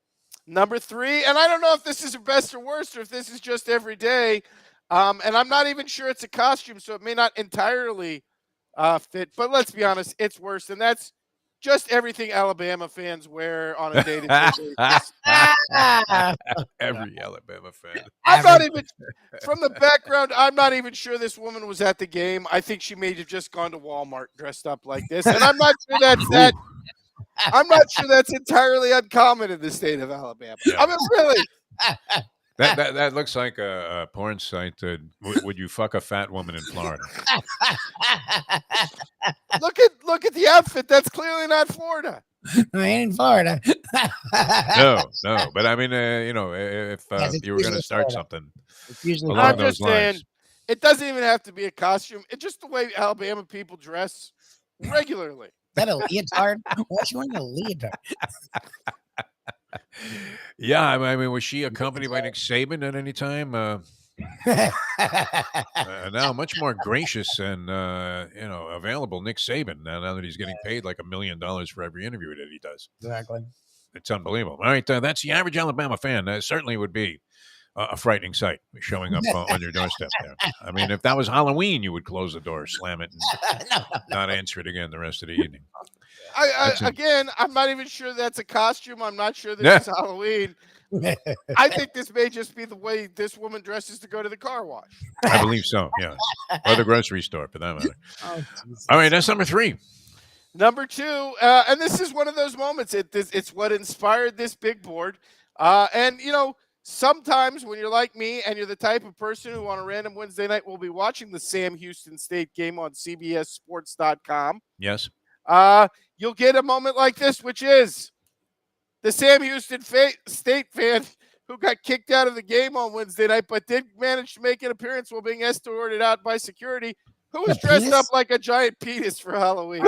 Number 3, and I don't know if this is best or worst or if this is just every day. And I'm not even sure it's a costume, so it may not entirely fit. But let's be honest, it's worse. And that's just everything Alabama fans wear on a day-to-day basis. Every Alabama fan. I'm not even, from the background, I'm not even sure this woman was at the game. I think she may have just gone to Walmart dressed up like this. And I'm not sure I'm not sure that's entirely uncommon in the state of Alabama. Yeah. I mean, really. That looks like a porn site. Would you fuck a fat woman in Florida? Look at the outfit. That's clearly not Florida. I ain't in Florida. No. But I mean, you know, if you were going to start something along I'm those just saying, lines. it doesn't even have to be a costume. It's just the way Alabama people dress regularly. Is that a leotard? Why is she wearing a leotard? Yeah, I mean, was she accompanied by Nick Saban at any time? Now much more gracious and you know, available Nick Saban now that he's getting paid like $1 million for every interview that he does. Exactly. It's unbelievable. All right, that's the average Alabama fan. Certainly would be a frightening sight showing up on your doorstep there. I mean, if that was Halloween, you would close the door, slam it, and not answer it again the rest of the evening. Again, I'm not even sure that's a costume. I'm not sure this is Halloween. I think this may just be the way this woman dresses to go to the car wash. I believe so, yeah. Or the grocery store, for that matter. Oh, all right, that's number 3. Number 2, and this is one of those moments. It's what inspired this big board. And, you know, sometimes when you're like me and you're the type of person who on a random Wednesday night will be watching the Sam Houston State game on CBSSports.com. Yes. You'll get a moment like this, which is the Sam Houston State fan who got kicked out of the game on Wednesday night, but did manage to make an appearance while being escorted out by security, who was dressed up like a giant penis for Halloween.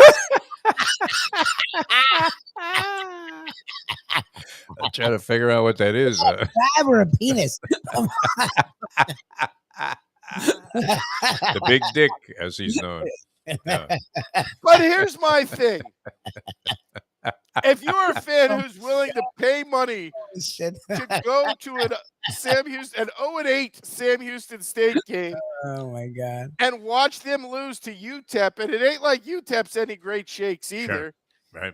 I'm trying to figure out what that is. Crab or a penis? The big dick, as he's known. Yeah. But here's my thing. If you're a fan who's willing to pay money to go to an 0-8 Sam Houston State game, Oh my God! and watch them lose to UTEP, and it ain't like UTEP's any great shakes either. Sure. Right.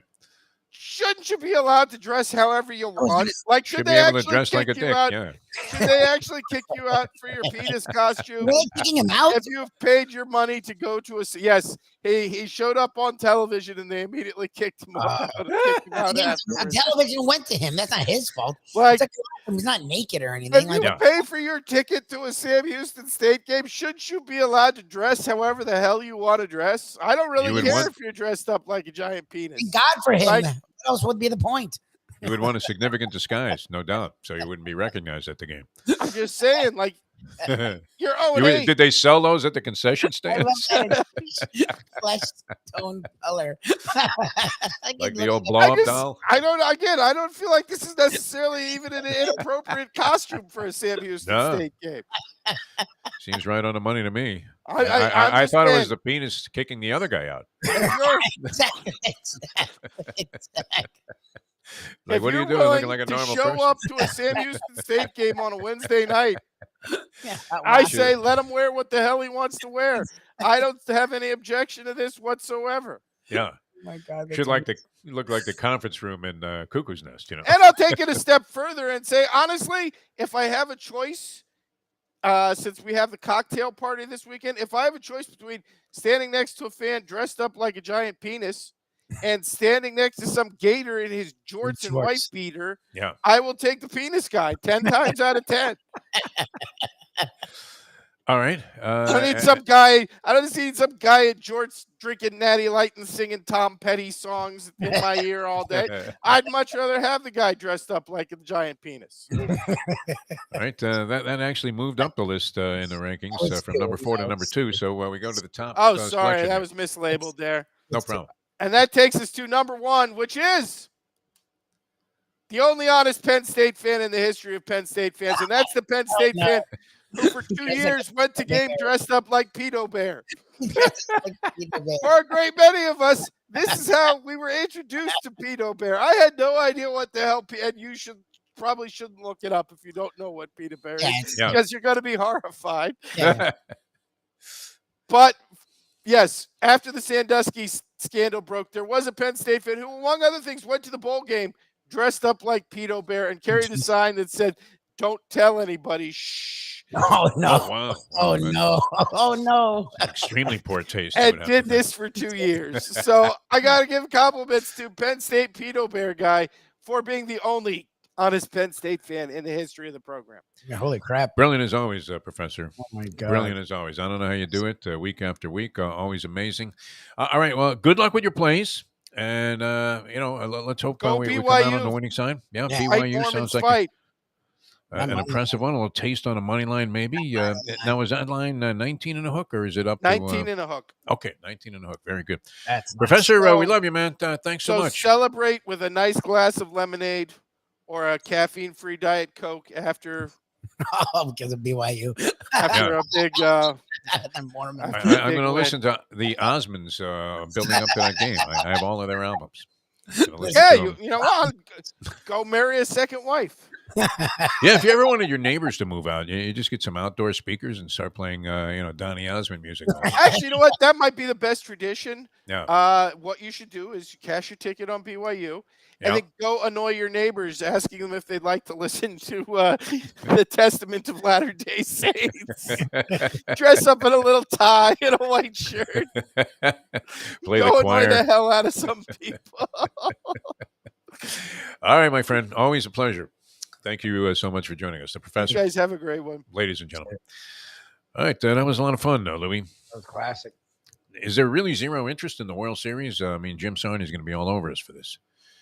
Shouldn't you be allowed to dress however you want? Like, should Should they be able to actually dress kick like a you dick. out? Yeah. Should they actually kick you out for your penis costume? Really kicking him out? If you've paid your money to go to yes, he showed up on television and they immediately kicked him out. Kicked him out afterwards. Television went to him. That's not his fault. Like, He's not naked or anything. if Like, you pay for your ticket to a Sam Houston State game, shouldn't you be allowed to dress however the hell you want to dress? I don't You really would care want- if you're dressed up like a giant penis. thank God for him. Like- What else would be the point? You would want a significant disguise, no doubt, so you wouldn't be recognized at the game. I'm just saying, like, you're You 0-8. would- did they sell those at the concession I love stands? that flesh tone color. Like the old blow-up doll? I don't feel like this is necessarily even an inappropriate costume for a Sam Houston No. State game. Seems right on the money to me. I'm I just thought it saying. was the penis kicking the other guy out. Exactly. Like, If what are you you're doing looking willing like a to normal show person? up to a Sam Houston State game on a Wednesday night, Yeah, I wow. say let him wear what the hell he wants to wear. I don't have any objection to this whatsoever. Yeah. Oh my God, that's Should look like the conference room in Cuckoo's Nest, you know. And I'll take it a step further and say, honestly, if I have a choice, since we have the cocktail party this weekend, if I have a choice between standing next to a fan dressed up like a giant penis and standing next to some gator in his jorts and white beater, Yeah. I will take the penis guy 10 times out of 10. All right. I don't need some guy. I don't see some guy at jorts drinking Natty Light and singing Tom Petty songs in my ear all day. I'd much rather have the guy dressed up like a giant penis. All right. That actually moved up the list in the rankings from number 4 to number 2. So we go to the top. Oh, sorry, selection that here. was mislabeled there. No problem. And that takes us to number 1, which is the only honest Penn State fan in the history of Penn State fans, and that's the Penn State fan who for 2 years went to game dressed up like Pedo Bear. For a great many of us, this is how we were introduced to Pedo Bear. I had no idea what the hell, and you probably shouldn't look it up if you don't know what Pedo Bear is, Yeah. because you're going to be horrified. Yeah. But yes, after the Sandusky scandal broke, there was a Penn State fan who, among other things, went to the bowl game dressed up like Pedo Bear and carried a sign that said, "Don't tell anybody." Shh. Oh no! Oh, wow. Oh no! Oh no! Extremely poor taste. I would And have did to this for 2 years. So I got to give compliments to Penn State Pedo Bear guy for being the only honest Penn State fan in the history of the program. Yeah, holy crap! Brilliant as always, Professor. Oh my God! Brilliant as always. I don't know how you do it week after week. Always amazing. All right. Well, good luck with your plays. And, let's hope Go we come out on BYU. the winning side. Yeah, Yeah. Fight BYU Mormons sounds like fight. an impressive one. A little taste on the money line, maybe. Now, is that line 19 and a hook, or is it up to 19 and a hook. Okay, 19 and a hook. Very good. That's nice. Professor, So- we love you, man. Thanks so much. Celebrate with a nice glass of lemonade or a caffeine-free Diet Coke after Oh, because of BYU. a big. The Mormon. I'm Big going to win. listen to the Osmonds building up to that game. I have all of their albums. Gonna listen Yeah, to 'em. you know what? Go marry a second wife. Yeah, if you ever wanted your neighbors to move out, you just get some outdoor speakers and start playing, Donny Osmond music. Actually, you know what? That might be the best tradition. Yeah. What you should do is cash your ticket on BYU Yeah. and then go annoy your neighbors, asking them if they'd like to listen to the Testament of Latter-day Saints. Dress up in a little tie and a white shirt. Play Go the annoy choir. the hell out of some people. All right, my friend. Always a pleasure. Thank you so much for joining us. The You professor, guys have a great one. ladies and gentlemen. All right, that was a lot of fun, Louis. That was classic. Is there really zero interest in the World Series? I mean, Jim Sarney is going to be all over us for this,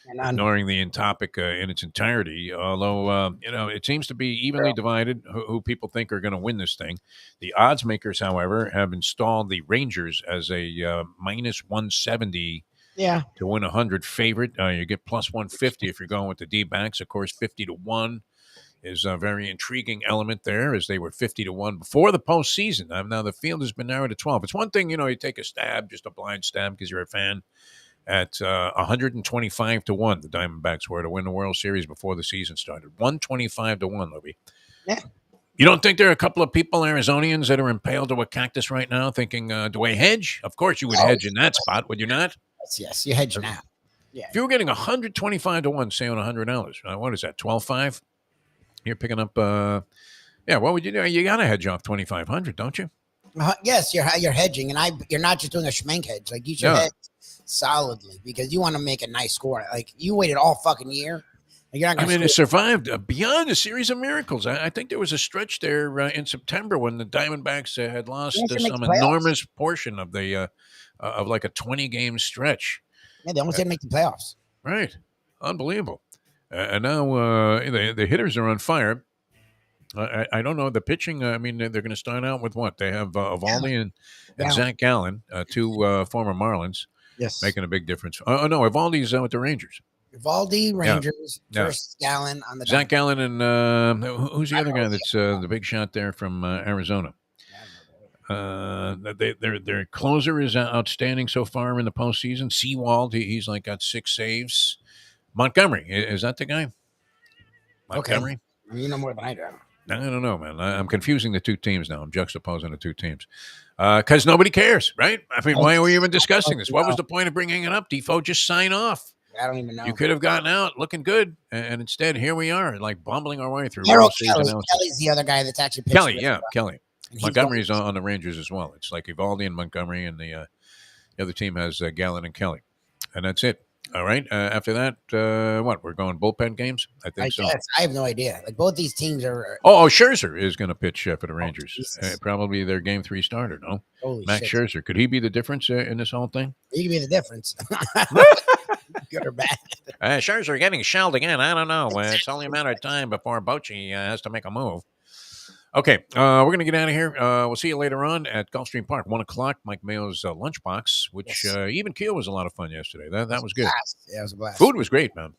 ignoring the topic in its entirety. Although, it seems to be evenly divided who people think are going to win this thing. The odds makers, however, have installed the Rangers as a minus 170 Yeah. To win 100 favorite, you get plus 150 if you're going with the D-backs. Of course, 50-1 is a very intriguing element there, as they were 50-1 before the postseason. Now the field has been narrowed to 12. It's one thing, you take a stab, just a blind stab, because you're a fan. At 125-1, the Diamondbacks were to win the World Series before the season started. 125-1, Lubie. Yeah. You don't think there are a couple of people, Arizonians, that are impaled to a cactus right now, thinking, do I hedge? Of course, you would hedge in that spot, would you not? Yes, you hedge now. Yeah. If you were getting 125-1, say on $100, what is that? 12.5. You're picking up. What would you do? You got to hedge off 2,500, don't you? Yes, you're hedging, and you're not just doing a schmink hedge. Like you should hedge solidly because you want to make a nice score. Like you waited all fucking year. Like, you're not gonna it survived beyond a series of miracles. I think there was a stretch there in September when the Diamondbacks had lost some enormous portion of the of like a 20-game stretch. Yeah, they almost didn't make the playoffs. Right, unbelievable. And now the hitters are on fire. I don't know the pitching. They're going to start out with what they have: Evaldi and Zach Gallen, two former Marlins. Yes, making a big difference. Oh no, Evaldi's with the Rangers. Evaldi, Rangers, versus Gallen on the Zach Gallen and who's the other guy that's the big shot there from Arizona? Their closer is outstanding so far in the postseason. Seawald, he's like got 6 saves. Montgomery, is that the guy? Montgomery? Okay. You know more than I do. I don't know, man. I'm confusing the two teams now. I'm juxtaposing the two teams. Because nobody cares, right? Why are we even discussing this? What was the point of bringing it up? Defo, just sign off. I don't even know. You could have gotten out looking good, and instead, here we are, like bumbling our way through. Kelly's the other guy that's actually pitched. Kelly. Montgomery's on the Rangers as well. It's like Evaldi and Montgomery, and the other team has Gallen and Kelly. And that's it. All right. After that, we're going bullpen games? I think so. Guess. I have no idea. Like both these teams are. Scherzer is going to pitch for the Rangers. Probably their Game 3 starter. No, Max Scherzer. Could he be the difference in this whole thing? He could be the difference. Good or bad. Scherzer getting shelled again. I don't know. It's only a matter of time before Bochy has to make a move. Okay, we're going to get out of here. We'll see you later on at Gulfstream Park, 1 o'clock. Mike Mayo's Lunchbox, which even keel was a lot lot of fun yesterday. That was good. Yeah, it was a blast. Food was great, man.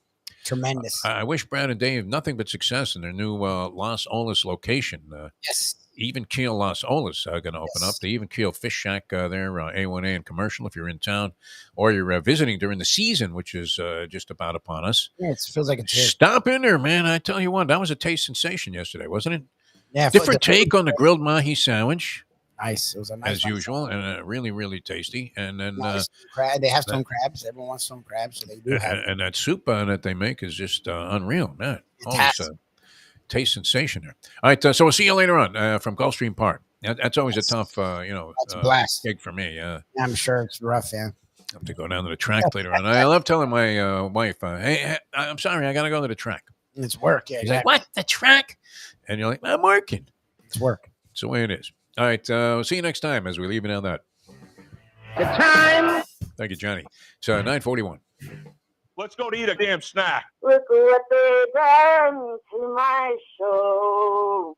Tremendous. I wish Brad and Dave nothing but success in their new Los Olas location. Yes. Even Keel Los Olas are going to open up. The Even Keel Fish Shack there, A1A and Commercial, if you're in town or you're visiting during the season, which is just about upon us. Yeah, it feels like it's here. Stop in there, man. I tell you what, that was a taste sensation yesterday, wasn't it? Yeah. Different take on the grilled mahi sandwich. Nice. It was a nice as usual, and really, really tasty. And then they have stone crabs. Everyone wants stone crabs, so they do have. And that soup that they make is just unreal, man. Always taste sensation there. All right, so we'll see you later on from Gulfstream Park. That's always a tough, that's a blast gig for me. I'm sure it's rough. Yeah. I have to go down to the track later on. I love telling my wife, "Hey, I'm sorry, I got to go to the track." It's work. Yeah. She's like, "What? The track?" And you're like, "I'm working." It's work. It's the way it is. All right, we'll see you next time as we leave it on that. The time. Thank you, Johnny. It's 9:41. Let's go to eat a damn snack. Look what they done to my soul.